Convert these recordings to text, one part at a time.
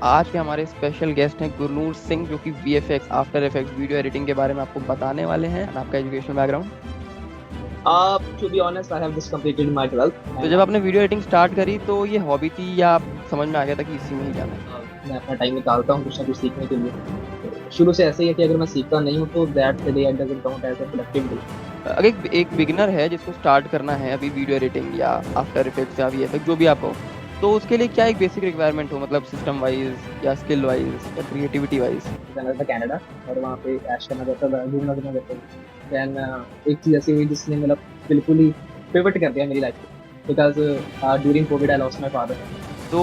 आज के हमारे स्पेशल गेस्ट हैं गुरनूर सिंह, जो कि VFX, after effects, video editing के बारे में आपको बताने वाले हैं। And आपका educational background. To be honest, I have just completed my 12th तो and जब आपने वीडियो एडिटिंग स्टार्ट करी तो ये हॉबी थी या आप समझ में आ गया था कि इसी में ही जाना है? मैं अपना टाइम निकालता हूँ कुछ ना कुछ सीखने के लिए। तो शुरू से ऐसे ही है कि अगर मैं सीखता नहीं हूँ तो that day doesn't count as a productive day. अगर एक बिगिनर है जिसको स्टार्ट करना है अभी वीडियो एडिटिंग या आफ्टर इफेक्ट्स या वीएफएक्स जो भी आप हो, तो उसके लिए क्या एक बेसिक रिक्वायरमेंट हो, मतलब सिस्टम वाइज या स्किल वाइज या क्रिएटिविटी वाइज? जाना था कनाडा और वहाँ पे ऐश करना रहता था, घूमना फिरना रहता था। देन एक चीज़ ऐसी हुई जिसने मतलब बिल्कुल ही पिवट कर दिया मेरी लाइफ को, because during Covid I lost my father. तो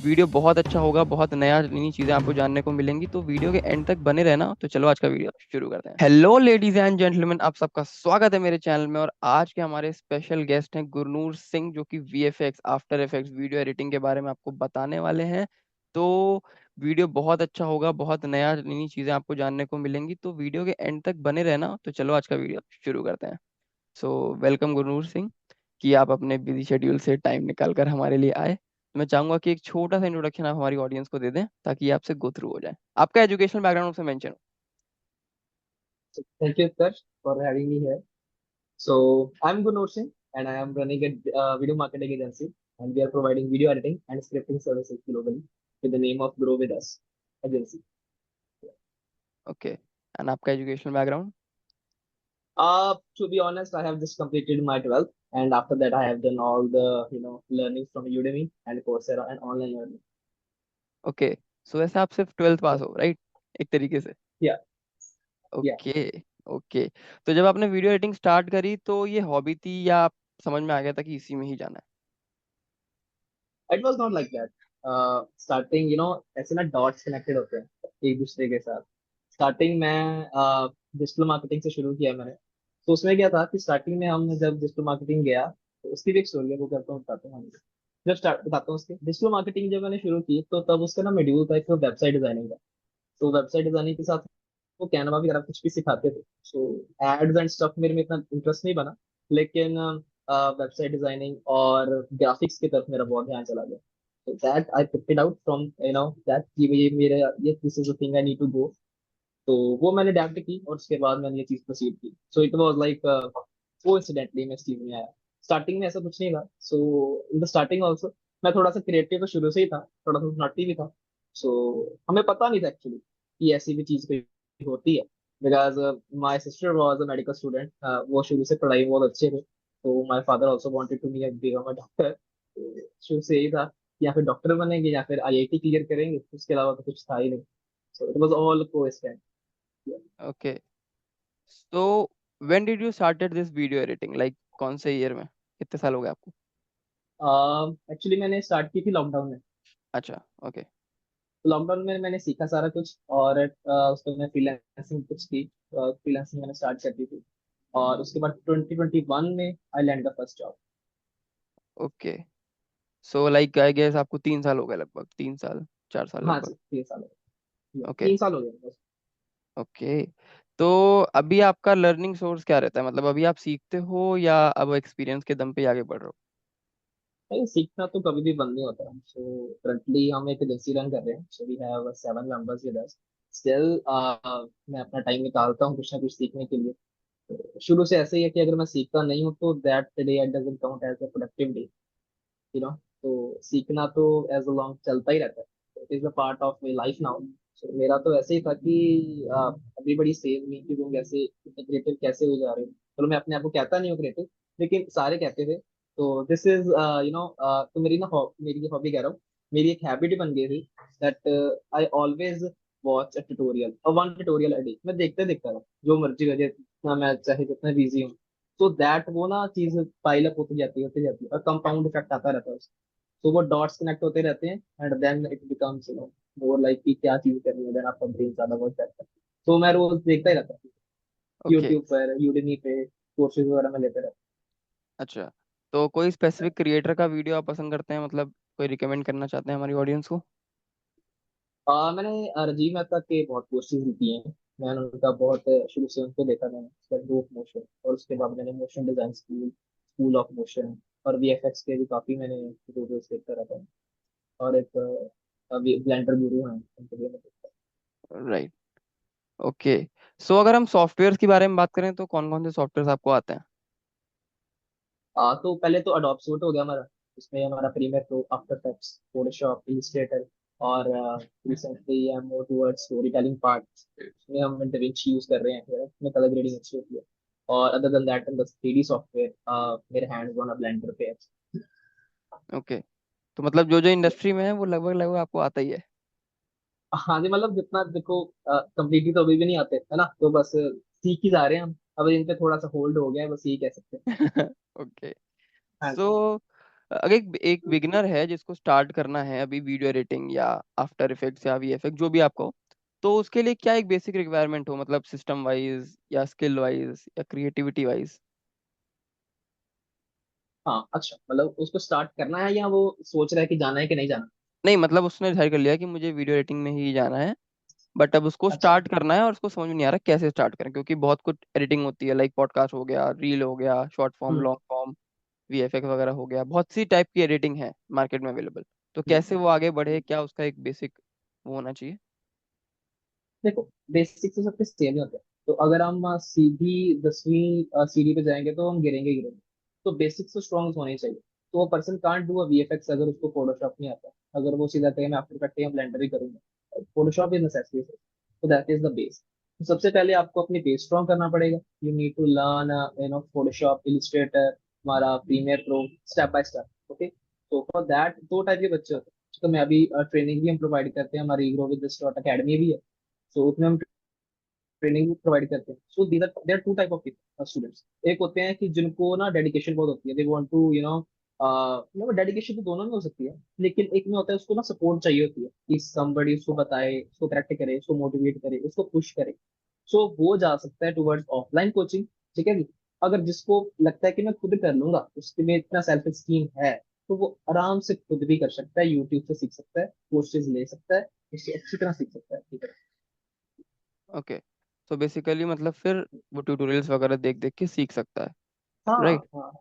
वीडियो बहुत अच्छा होगा, बहुत नया नई चीजें आपको जानने को मिलेंगी, तो वीडियो के एंड तक बने रहना। तो चलो आज का वीडियो शुरू करते हैं। हेलो लेडीज एंड जेंटलमैन, आप सबका स्वागत है मेरे चैनल में। और आज के हमारे स्पेशल गेस्ट हैं गुरनूर सिंह, जो कि VFX, after effects, video editing के बारे में आपको बताने वाले हैं। तो वीडियो बहुत अच्छा होगा, बहुत नया नई चीजें आपको जानने को मिलेंगी, तो वीडियो के एंड तक बने रहना। तो चलो आज का वीडियो शुरू करते हैं। सो वेलकम गुरनूर सिंह, कि आप अपने बिजी शेड्यूल से टाइम निकाल कर हमारे लिए आए। तो मैं चाहूंगा कि एक छोटा सा इंट्रोडक्शन आप हमारी ऑडियंस को दे दें ताकि ये आपसे गो थ्रू हो जाए। आपका एजुकेशनल बैकग्राउंड से मेंशन हो। Thank you sir for having me here. So I'm Gunor Singh and I am running a video marketing agency, and we are providing video editing and scripting services globally with the name of Grow With Us agency. Okay, and आपका educational background? To be honest, I have just completed my 12th, and after that I have done all the learning from Udemy and Coursera and online learning. Okay, so वैसे आप सिर्फ twelfth pass हो, right? एक तरीके से। Yeah, yeah. Okay. Okay, तो जब आपने वीडियो एडिटिंग स्टार्ट करी तो ये हॉबी थी या आप समझ में आ गया था कि इसी में ही जाना It was not like that. Starting, ऐसे ना डॉट्स कनेक्टेड होते हैं एक दूसरे के साथ। स्टार्टिंग में डिजिटल मार्केटिंग से शुरू किया मैंने। तो उसमें क्या था कि स्टार्टिंग में हम जब डिजिटल मार्केटिंग गया तो उसकी भी एक स्टोरी है, वो करता हूँ बताता हूँ। जब स्टार्ट बताता हूँ उसके डिजिटल मार्केटिंग जब मैंने शुरू की तो तब उसका ना शेड्यूल था एक वेबसाइट डिजाइनिंग का। तो वेबसाइट डिजाइनिंग के साथ वो कैनवा वगैरह कुछ भी सिखाते थे। सो एड्स एंड स्टफ मेरे में इतना इंटरेस्ट नहीं बना, लेकिन वेबसाइट डिजाइनिंग और ग्राफिक्स की तरफ मेरा बहुत ध्यान चला गया। So that I picked it out from that कि ये मेरे ये this is the thing I need to go। तो वो मैंने अडेप्ट की और उसके बाद मैंने ये चीज प्रोसीड की। So it was like coincidentally मैं इस चीज में आया। स्टार्टिंग में ऐसा कुछ नहीं था। सो इन द स्टार्टिंग आल्सो मैं थोड़ा सा क्रिएटिव तो शुरू से ही था, थोड़ा सा नॉटी भी था। सो हमें पता नहीं था एक्चुअली कि ऐसी भी चीज कोई होती है, because my sister was a medical student. वो शुरू से पढ़ाई में बहुत अच्छे थे, तो my father also wanted to become a doctor. शुरू से यही था कि या फिर डॉक्टर बनेंगे या फिर आईआईटी क्लियर करेंगे, उसके अलावा तो कुछ था ही नहीं। So it was all coincident. है? ओके, तो when did you started this video editing, like कौन से ईयर में, कितने साल हो गए आपको? एक्चुअली मैंने स्टार्ट की थी लॉकडाउन में। अच्छा, ओके। लॉकडाउन में मैंने सीखा सारा कुछ, और उसके बाद मैं फ्रीलांसिंग कुछ की। फ्रीलांसिंग मैंने स्टार्ट कर दी थी, और उसके बाद 2021 में I land the first job. Okay, so like I guess आपको 3 साल हो गए लगभग, 3 साल, 4 साल हाँ लगभग। जी, 3 साल हो गए, ओके। 3 साल हो गए बस। ओके, तो अभी आपका लर्निंग सोर्स क्या रहता है, मतलब अभी आप सीखते हो या अब एक्सपीरियंस के दम पे ही आगे बढ़ रहे हो? नहीं, सीखना तो कभी भी बंद नहीं होता। सो करंटली हम एक एजेंसी रन कर रहे हैं, so we have 7 members with us. Still मैं अपना टाइम निकालता हूँ कुछ ना कुछ सीखने के लिए। तो शुरू से ऐसे ही है कि अगर मैं सीखता नहीं हूँ तो that day doesn't count as a productive day. तो सीखना तो एज लॉन्ग चलता ही रहता है, it is a part of my life now. So मेरा तो ऐसे ही था कि अभी बड़ी सेम नहीं कि तुम कैसे इतने क्रिएटिव कैसे हो जा रहे हो। चलो मैं अपने आप को कहता नहीं हूँ क्रिएटिव, लेकिन सारे कहते थे। तो दिस इज तो मेरी ना मेरी हॉबी कह रहा हूँ, मेरी एक हैबिट बन गई थी that I always watch a tutorial और वन ट्यूटोरियल अ डे। मैं देखते देखता था जो मर्जी करे, जितना मैं चाहे जितना बिजी हूँ। तो दैट वो ना चीज पाइल अप होती जाती है और कंपाउंड इफेक्ट आता रहता है। तो वो डॉट्स कनेक्ट होते रहते हैं and then it becomes more like कि क्या चीज करनी है, देन आपका ब्रेन ज्यादा वर्क करता है। तो मैं रोज देखता ही रहता हूँ, ओके। यूट्यूब पर, यूडेमी पे कोर्सेज वगैरह में लेते रहता अच्छा, तो कोई स्पेसिफिक क्रिएटर का वीडियो आप पसंद करते हैं, मतलब कोई रिकमेंड करना चाहते हैं हमारी ऑडियंस को? मैंने राजीव मेहता के बहुत कोर्सेज किए हैं। मैंने उनका बहुत शुरू से उनको देखा मैंने, उसका ग्रुप मोशन, और उसके बाद मैंने motion design school, school of motion और वीएफएक्स के भी काफी मैंने ट्यूटोरियल्स देखता रहता हूँ। और एक अभी ब्लेंडर गुरु हैं उनके लिए मैं देखता राइट। ओके। सो अगर हम सॉफ्टवेयर के बारे में बात करें तो कौन कौन से सॉफ्टवेयर आपको आते हैं? तो पहले तो अडोब सूट हो गया हमारा। इसमें हमारा Premiere Pro, After Effects, Photoshop, Illustrator, और recently I am more towards storytelling part. इसमें हम DaVinci यूज कर रहे हैं, इसमें कलर ग्रेडिंग अच्छी होती है। और other than that in the 3D software मेरे हैंड्स ऑन अ ब्लेंडर पे है। ओके। तो मतलब जो जो इंडस्ट्री में है वो लगभग लगभग आपको आता ही है। हाँ जी, मतलब जितना देखो, कंप्लीटली तो अभी भी नहीं आते है ना, तो बस सीख ही जा रहे हैं हम। अब इन पे थोड़ा सा होल्ड हो गया है, बस यही कह सकते हैं। ओके। हाँ सो जी। अगर एक बिगिनर है जिसको स्टार्ट करना है अभी वीडियो एडिटिंग या आफ्टर इफेक्ट्स या वीएफएक्स जो भी आपको हो, तो उसके लिए क्या एक बेसिक रिक्वायरमेंट हो, मतलब सिस्टम वाइज या स्किल वाइज या क्रिएटिविटी वाइज? हाँ अच्छा, मतलब उसको स्टार्ट करना है या वो सोच रहा है कि जाना है कि नहीं जाना? नहीं, मतलब उसने डिसाइड कर लिया कि मुझे वीडियो एडिटिंग में ही जाना है, बट अब उसको अच्छा। स्टार्ट करना है और उसको समझ में नहीं आ रहा कैसे स्टार्ट करें, क्योंकि बहुत कुछ एडिटिंग होती है, लाइक पॉडकास्ट हो गया, रील हो गया, शॉर्ट फॉर्म, हम्म। लॉन्ग फॉर्म, वीएफएक्स वगैरह हो गया, बहुत सी टाइप की एडिटिंग है मार्केट में अवेलेबल। तो कैसे वो आगे बढ़े, हम्म। क्या उसका एक बेसिक वो होना चाहिए? देखो, बेसिक तो सबके सेम ही होते हैं। तो अगर हम सीधी 10वीं सीढ़ी पे जाएंगे तो हम गिरेंगे गिरेंगे। तो बेसिक्स तो स्ट्रॉन्ग होने चाहिए। तो वो person can't do a VFX अगर उसको फोटोशॉप नहीं आता। अगर वो सीधा कहे मैं आफ्टर इफेक्ट या ब्लेंडर ही करूंगा, फोटोशॉप इज नेसेसरी। तो दैट इज द बेस। तो सबसे पहले आपको अपनी बेस स्ट्रॉन्ग करना पड़ेगा। You need to learn Photoshop, Illustrator, हमारा Premiere Pro, step by step. Okay. तो फॉर दैट दो टाइप के बच्चे होते हैं। तो मैं अभी ट्रेनिंग भी हम प्रोवाइड करते हैं, हमारी ग्रो विद स्टॉट अकेडमी भी है। सो उसमें हम ट्रेनिंग प्रोवाइड करते हैं। So there two type of students. एक होते हैं कि जिनको ना डेडिकेशन बहुत होती है, दे वांट टू डेडिकेशन तो दोनों में हो सकती है, लेकिन एक में होता है उसको ना सपोर्ट चाहिए होती है कि somebody उसको बताए, उसको करेक्ट करे, उसको मोटिवेट करे, उसको पुश करे। सो वो जा सकता है टुवर्ड्स ऑफलाइन कोचिंग। ठीक है जी। अगर जिसको लगता है कि मैं खुद कर लूंगा, उसके में इतना सेल्फ स्टीम है, तो वो आराम से खुद भी कर सकता है, यूट्यूब से सीख सकता है, कोर्सेज ले सकता है, इससे अच्छी तरह सीख सकता है। ठीक है। ओके। तो बेसिकली मतलब फिर वो ट्यूटोरियल्स वगैरह देख देख के सीख सकता है, हाँ राइट? हाँ।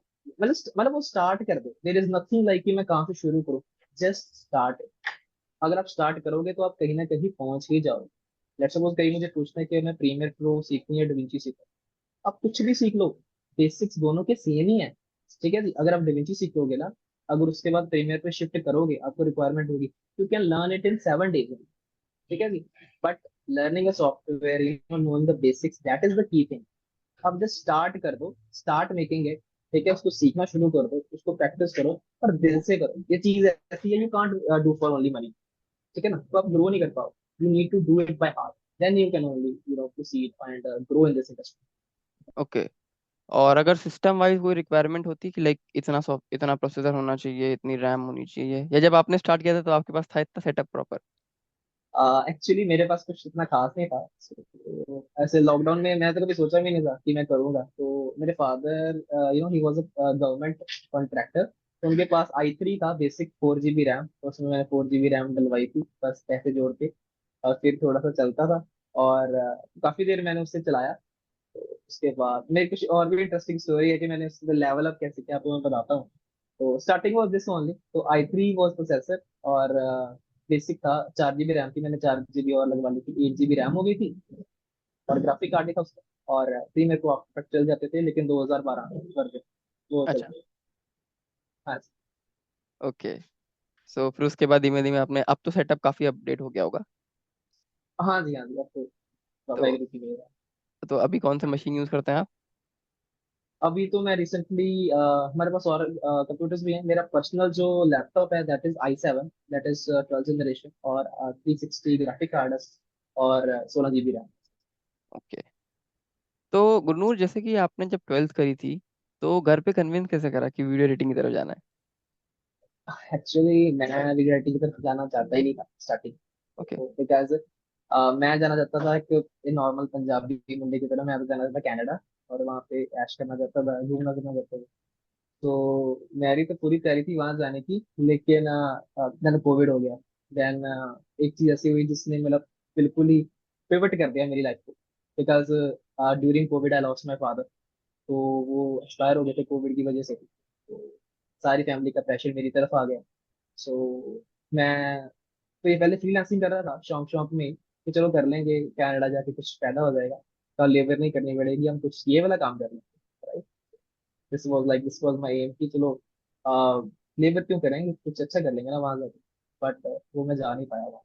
मतलब वो स्टार्ट कर दो, देर इज नथिंग लाइक कि मैं कहाँ से शुरू करूँ। Just start. अगर आप स्टार्ट करोगे तो आप कहीं ना कहीं पहुंच ही जाओगे। लेट्स सपोज कहीं मुझे पूछना है कि मैं प्रीमियर प्रो सीखूं या डिविंची सीखूं, आप कुछ भी सीख लो। बेसिक्स दोनों के सेम ही है। ठीक है जी। अगर आप डिविंची सीखोगे ना, अगर उसके बाद प्रीमियर पे शिफ्ट करोगे, आपको रिक्वायरमेंट होगी, you can learn it in 7 days। ठीक है जी। But learning a software, knowing the basics, that is the key thing. अब जस्ट स्टार्ट कर दो, स्टार्ट मेकिंग इट। ठीक है, उसको सीखना शुरू कर दो, उसको प्रैक्टिस करो, और दिल से करो। ये चीज ऐसी है, you can't do for only money. ठीक है ना, तो आप ग्रो नहीं कर पाओ। You need to do it by heart, then you can only proceed and grow in this industry. Okay. और अगर सिस्टम वाइज कोई रिक्वायरमेंट होती कि लाइक इतना सॉफ्ट, इतना प्रोसेसर होना चाहिए, इतनी रैम होनी चाहिए, या जब आपने स्टार्ट किया था तो आपके पास था इतना सेटअप प्रॉपर? एक्चुअली मेरे पास कुछ इतना खास नहीं था। तो ऐसे लॉकडाउन में मैं तो कभी सोचा भी नहीं था कि मैं करूंगा। तो मेरे father, he was a government contractor. तो उनके पास i3 था, बेसिक 4 GB रैम। तो उसमें मैंने 4 GB रैम डलवाई थी, बस पैसे जोड़ के। और फिर थोड़ा सा चलता था। और काफी देर मैंने उससे चलाया। तो उसके बाद मेरी कुछ और भी इंटरेस्टिंग स्टोरी है कि मैंने उससे लेवल अप कैसे किया, आपको मैं बताता हूँ। तो स्टार्टिंग वाज दिस ओनली। तो i3 वाज प्रोसेसर, और बेसिक था। 4 GB रैम थी, मैंने 4 GB और लगवा ली थी, 8 GB रैम हो गई थी। और ग्राफिक कार्ड ही था उसका। और प्री मेरे को आफ्टर चल जाते थे, लेकिन 2012 वर्जन वो अच्छा। चलते। हाँ जी। ओके। सो फिर उसके बाद धीमे धीमे आपने, अब तो सेटअप काफी अपडेट हो गया होगा। हाँ जी, हाँ जी, अब तो तो पापा की रुचि मेरा। तो अभी कौन सा मशीन यूज करते हैं आप? अभी तो मैं रिसेंटली, हमारे पास और कंप्यूटर्स भी हैं। मेरा पर्सनल जो लैपटॉप है, that is i7, that is 12th generation, और 360 ग्राफिक कार्ड है, और 16 GB रैम। ओके। तो गुरनूर, जैसे कि आपने जब ट्वेल्थ करी थी तो घर पे कन्विंस कैसे करा कि वीडियो एडिटिंग की तरफ जाना है? एक्चुअली मैं वीडियो एडिटिंग की तरफ जाना चाहता ही नहीं था स्टार्टिंग। ओके। बिकॉज मैं जाना चाहता था एक नॉर्मल पंजाबी मुंडे की तरह। मैं तो जाना चाहता था कनाडा, और वहाँ पे ऐश करना चाहता था, घूमना फिरना चाहता था। तो मेरी तो पूरी तैयारी थी वहां जाने की, लेकिन देन कोविड हो गया। देन एक चीज ऐसी हुई जिसने मतलब बिल्कुल ही पिवट कर दिया मेरी लाइफ को। Because during Covid I lost my father. तो वो एक्सपायर हो गए थे कोविड की वजह से। तो सारी फैमिली का प्रेशर मेरी तरफ आ गया। सो मैं तो ये पहले फ्रीलांसिंग कर रहा था शौक शौक में कि चलो कर लेंगे, कनाडा जाके कुछ पैदा हो जाएगा, तो लेबर नहीं करनी पड़ेगी, हम कुछ ये वाला काम कर लेंगे, right. This was my aim कि चलो लेबर क्यों करेंगे, कुछ अच्छा कर लेंगे ना वहां जाके। बट वो मैं जा नहीं पाया वहाँ,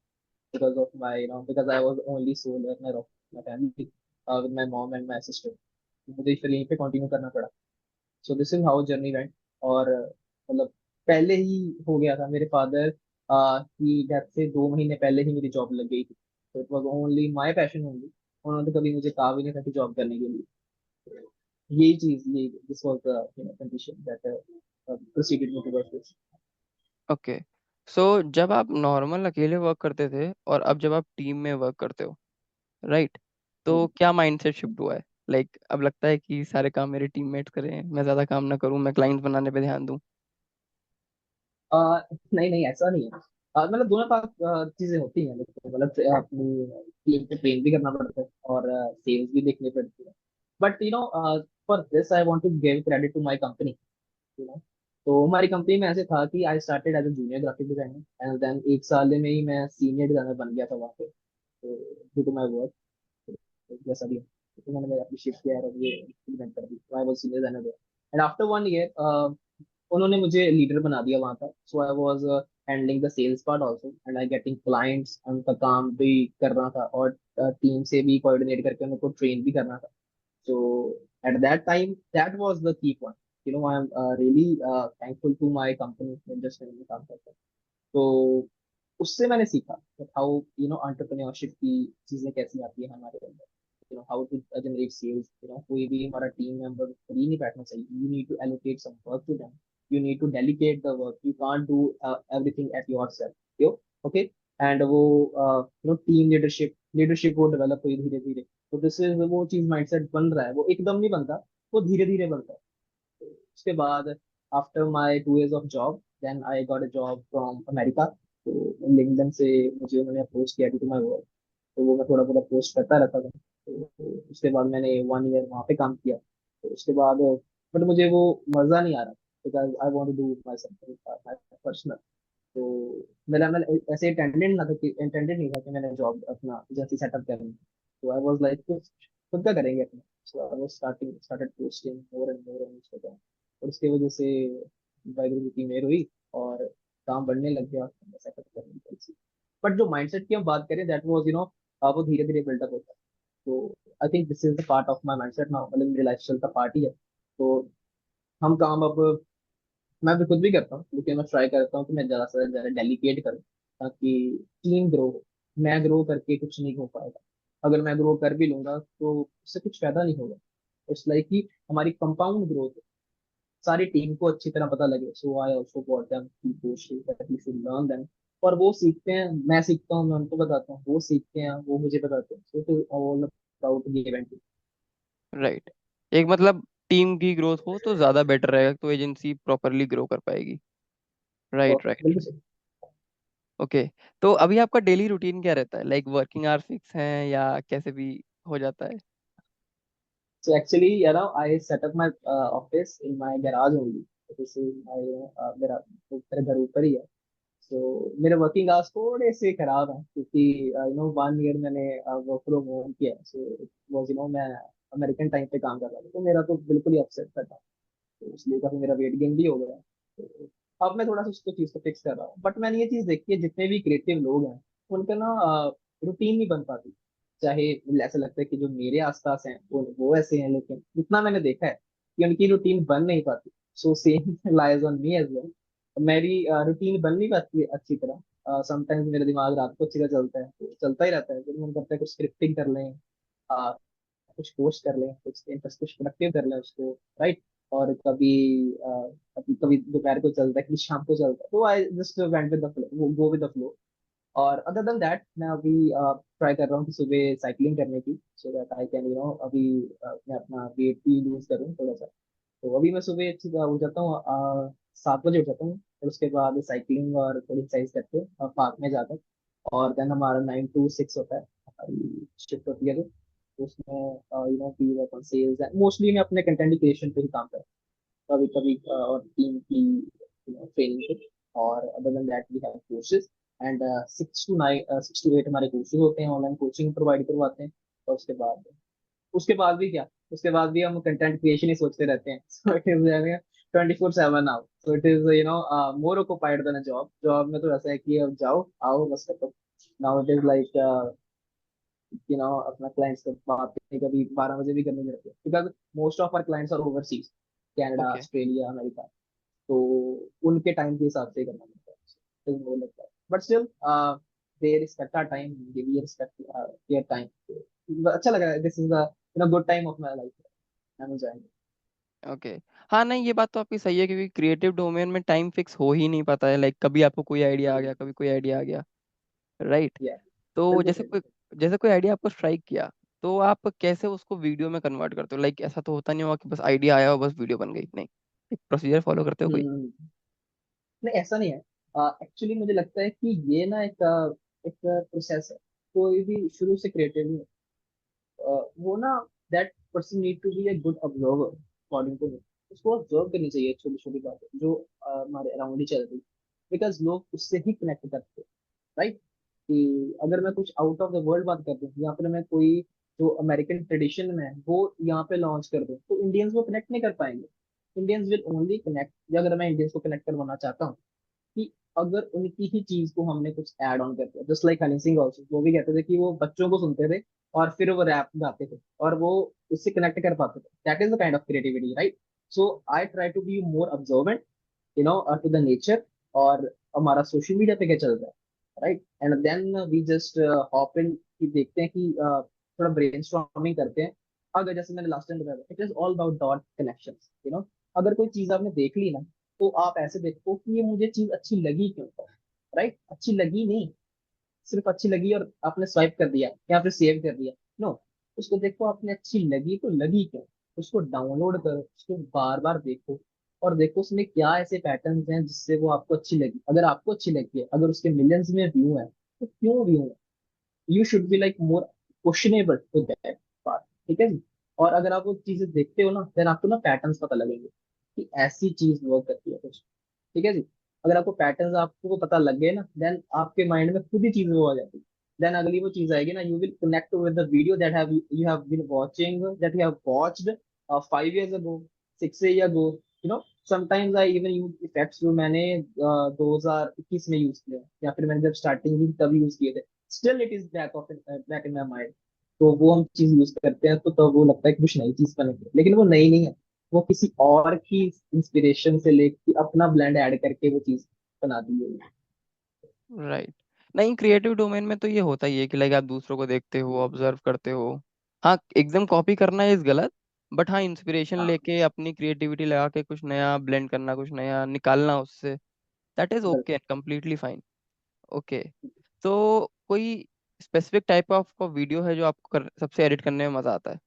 because of my because I was only sole earner of my family, with my mom and my sister। मुझे फिर यहीं पे कंटिन्यू करना पड़ा। सो this is how journey went. और मतलब पहले ही हो गया था, मेरे फादर की डेथ से 2 महीने पहले ही मेरी जॉब लग गई थी, तो it was only my passion only. उन्होंने तो कभी मुझे कहा भी नहीं था कि जॉब करने के लिए। यही चीज, ये this was the condition that proceeded me towards this. Okay. So जब आप नॉर्मल अकेले वर्क करते थे और अब जब आप टीम में वर्क करते हो, राइट, तो क्या माइंडसेट शिफ्ट हुआ है? लाइक अब लगता है कि सारे काम मेरे टीममेट्स करें, मैं ज्यादा काम ना करूं, मैं क्लाइंट्स बनाने पे ध्यान दूं। नहीं नहीं, ऐसा नहीं है। मतलब दोनों पास चीजें होती हैं, देखो मतलब अपनी टीम पे ट्रेन भी करना पड़ता है और सेल्स भी देखनी पड़ती है। But for this I want to give credit to my company. You know तो हमारी कंपनी में ऐसे था कि I started as a junior graphic designer and then एक साल में ही मैं सीनियर डिजाइनर बन गया था वहाँ पे, तो ड्यू टू माय वर्क। जैसा भी है, तो मैंने अपनी शिफ्ट किया और ये इम्प्लीमेंट कर दी, I was senior designer and after 1 year उन्होंने मुझे लीडर बना दिया वहाँ का। So I was handling the sales part also and I getting clients, उनका काम भी कर रहा था और टीम से भी कोऑर्डिनेट करके उनको ट्रेन भी करना था। So at that time, that was the key point. I'm really thankful to my company जिसमें मैं काम करता हूँ। तो उससे मैंने सीखा हाउ एंटरप्रेन्योरशिप की चीजें कैसी आती है हमारे अंदर, हाउ टू जनरेट सेल्स। कोई भी हमारा टीम मेंबर फ्री नहीं बैठना चाहिए, you need to allocate some work to them, you need to delegate the work, you can't do everything at yourself, yo okay. And वो टीम लीडरशिप लीडरशिप वो develop हुई धीरे धीरे। तो दिस इज वो चीज माइंडसेट बन रहा है, वो एकदम नहीं बनता, वो धीरे धीरे बनता है। उसके बाद after my 2 years of job then I got a job from America. तो लिंक्डइन से मुझे उन्होंने अप्रोच किया टू माय वर्क, तो वो मैं थोड़ा थोड़ा पोस्ट करता रहता था। तो उसके बाद मैंने 1 year वहाँ पे काम किया। तो उसके बाद बट मुझे वो मज़ा नहीं आ रहा, because I want to do my something my personal. तो मेरा मैं ऐसे इंटेंडेड नहीं था कि मैंने जॉब अपना एजेंसी सेटअप करनी। तो आई वाज लाइक कुछ खुद का करेंगे अपना। So I was started posting more and more on Instagram, और उसकी वजह से वाइब्रेटिव की मेल हुई और काम बढ़ने लग गया, सेटअप करने की। बट जो माइंडसेट की हम बात करें, दैट वाज वो धीरे धीरे बिल्डअप होता है। तो I think this is the part of my mindset now, मतलब मेरे लाइफस्टाइल का पार्ट ही है। तो हम काम अब मैं भी खुद भी करता हूँ, लेकिन मैं ट्राई करता हूँ कि मैं ज़्यादा से ज़्यादा डेलीकेट करूँ ताकि टीम ग्रो हो। मैं ग्रो करके कुछ नहीं हो पाएगा, अगर मैं ग्रो कर भी लूंगा तो उससे कुछ फायदा नहीं होगा। इट्स लाइक कि हमारी कंपाउंड ग्रोथ सारी टीम को अच्छी तरह पता लगे। So I also want them to push that we should learn them. और वो सीखते हैं, मैं सीखता हूँ, मैं उनको बताता हूँ, वो सीखते हैं, वो मुझे बताते हैं। So it is all about give and take. Right. एक मतलब टीम की ग्रोथ हो तो ज्यादा बेटर रहेगा, तो एजेंसी प्रॉपरली ग्रो कर पाएगी। Right, right. बिल्कुल। ओके। तो अभी आपका डेली रूटीन क्या रहता है? लाइक वर्किंग आवर फिक्स हैं या कैसे भी हो जाता है? So actually, I set up my office in my garage only. This is my मेरा मेरा घर ऊपर ही है। So मेरे वर्किंग आवर्स थोड़े से खराब हैं क्योंकि 1 year मैंने वर्क फ्रॉम होम किया। सो वो मैं अमेरिकन टाइम पे काम कर रहा था, तो मेरा तो बिल्कुल ही अपसेट था। तो इसलिए काफी मेरा वेट गेन भी हो गया। तो अब मैं थोड़ा सा उसको चीज को फिक्स कर रहा हूँ। बट मैंने ये चीज देखी है, जितने भी क्रिएटिव लोग हैं उनका ना रूटीन नहीं बन पाती। चाहे मुझे ऐसा लगता है कि जो मेरे आसपास हैं वो ऐसे हैं, लेकिन जितना मैंने देखा है कि उनकी रूटीन बन नहीं पाती। So same lies on me as well. मेरी रूटीन बन नहीं पाती है अच्छी तरह। समटाइम्स मेरा दिमाग रात को अच्छी तरह चलता है, तो चलता ही रहता है, फिर मन करता है कुछ स्क्रिप्टिंग कर लें, कुछ पोस्ट कर लें, कुछ प्रोडक्टिव कर लें उसको, राइट। और कभी कभी कभी दोपहर को चलता है, कभी शाम को चलता है, तो I just went with the flow, go with the flow. और अदर देन दैट मैं अभी ट्राई कर रहा हूँ कि सुबह साइकिलिंग करने की, सो दैट आई कैन अभी मैं अपना वेट भी लूज करूँ थोड़ा सा। तो अभी मैं सुबह अच्छी तरह उठ जाता हूँ, 7 बजे उठ जाता हूँ, और उसके बाद साइकिलिंग और थोड़ी एक्सरसाइज करके पार्क में जाकर, और देन हमारा 9 to 6 होता है, हमारी शिफ्ट होती है। तो उसमें we work on sales, mostly मैं अपने कंटेंट क्रिएशन पे ही काम करता हूँ, कभी कभी और टीम की ट्रेनिंग पे। और other than that we have courses and 6 to 8 हमारे कोर्सेज होते हैं, ऑनलाइन कोचिंग प्रोवाइड करवाते हैं। और उसके बाद भी क्या, उसके बाद भी हम कंटेंट क्रिएशन ही सोचते रहते हैं। So it is 24/7 now, so it is more occupied than a job. Job में तो ऐसा है कि अब जाओ आओ बस खत्म। नाउ इट इज लाइक अपना क्लाइंट्स से बातें कभी 12 बजे भी करनी पड़ती है, because most of our clients are overseas, Canada, okay. Australia, America. तो उनके टाइम के हिसाब से ही करना पड़ता है, तो वो लगता है। But still they respect our time, we respect their time. अच्छा लगा, this is the good time of my life, I am enjoying. Okay. हाँ, नहीं ये बात तो आपकी सही है, क्योंकि क्रिएटिव डोमेन में टाइम फिक्स हो ही नहीं पाता है। लाइक कभी आपको कोई आइडिया आ गया, कभी कोई आइडिया आ गया, राइट। या तो बिल्कुल सही। जैसे कोई आइडिया आपको स्ट्राइक किया, तो आप कैसे उसको वीडियो में कन्वर्ट करते हो? लाइक ऐसा तो होता नहीं होगा कि बस आइडिया आया और बस वीडियो बन गई, नहीं, एक प्रोसीजर फॉलो करते हो कोई? हम्म। नहीं ऐसा नहीं है। एक्चुअली मुझे लगता है कि ये ना एक प्रोसेस है। कोई भी शुरू से क्रिएटिव, वो ना, that person need to be a good observer according to me. उसको ऑब्जर्व करनी चाहिए छोटी छोटी बातें जो हमारे अराउंड ही चल रही, बिकॉज लोग उससे ही कनेक्ट करते हैं, राइट। कि अगर मैं कुछ आउट ऑफ द वर्ल्ड बात कर दूं, या फिर मैं कोई जो अमेरिकन ट्रेडिशन में है वो यहाँ पे लॉन्च कर दूं, तो इंडियंस वो कनेक्ट नहीं कर पाएंगे। इंडियंस विल ओनली कनेक्ट, या अगर मैं इंडियंस को कनेक्ट करवाना चाहता हूँ कि अगर उनकी ही चीज को हमने कुछ ऐड ऑन कर दिया, just like Honey Singh also, वो भी कहते थे कि वो बच्चों को सुनते थे और फिर वो रैप गाते थे और वो उससे कनेक्ट कर पाते थे। That is the kind of creativity, right. So I try to be more observant, to the nature, और हमारा सोशल मीडिया पे क्या चल रहा है, right. And then we just hop in, कि देखते हैं कि थोड़ा ब्रेनस्टॉर्मिंग करते हैं। अगर जैसे मैंने लास्ट टाइम बताया, it is all about dot connections, अगर कोई चीज आपने देख ली ना, तो आप ऐसे देखो कि ये मुझे चीज अच्छी लगी क्यों, राइट। अच्छी लगी नहीं, सिर्फ अच्छी लगी और आपने स्वाइप कर दिया या फिर सेव कर दिया, नो। उसको देखो, आपने अच्छी लगी तो लगी क्यों, उसको डाउनलोड करो, उसको बार बार देखो, और देखो उसमें क्या ऐसे पैटर्न्स हैं जिससे वो आपको अच्छी लगी। अगर आपको अच्छी लगी है, अगर उसके मिलियंस में व्यू है, तो क्यों व्यू है, you should be like more questionable to that part, ठीक है जी। और अगर आप वो चीजें देखते हो ना, देन आपको ना पैटर्न्स पता लगेंगे कि ऐसी चीज वर्क करती है कुछ, ठीक है जी। अगर आपको पैटर्न्स आपको पता लग गए ना, देन आपके माइंड में खुद ही चीज वो आ जाती है। देन अगली वो चीज आएगी ना, you will connect with the video that have you have been watching, that you have watched 5 years ago, 6 years ago, sometimes I even use effects जो मैंने 2021 में यूज किए, या फिर मैंने जब स्टार्टिंग की तब यूज किए थे, still it is back in my mind. तो वो हम चीज यूज करते हैं, तो तब वो लगता है कि कुछ नई चीज बनेगी, लेकिन वो नई नहीं है। वो किसी और की इंस्पिरेशन से लेके अपना ब्लेंड ऐड करके वो चीज बना दी है। राइट। नहीं, क्रिएटिव डोमेन में तो ये होता ही है कि लाइक आप दूसरों को देखते हो, ऑब्जर्व करते हो। हाँ, एकदम कॉपी करना इज गलत, बट हाँ, इंस्पिरेशन हाँ लेके अपनी क्रिएटिविटी लगा के कुछ नया ब्लेंड करना, कुछ नया निकालना उससे, दैट इज बिल्कुल। Okay, completely fine. ओके। तो कोई स्पेसिफिक टाइप ऑफ वीडियो है जो आपको सबसे एडिट करने में मजा आता है?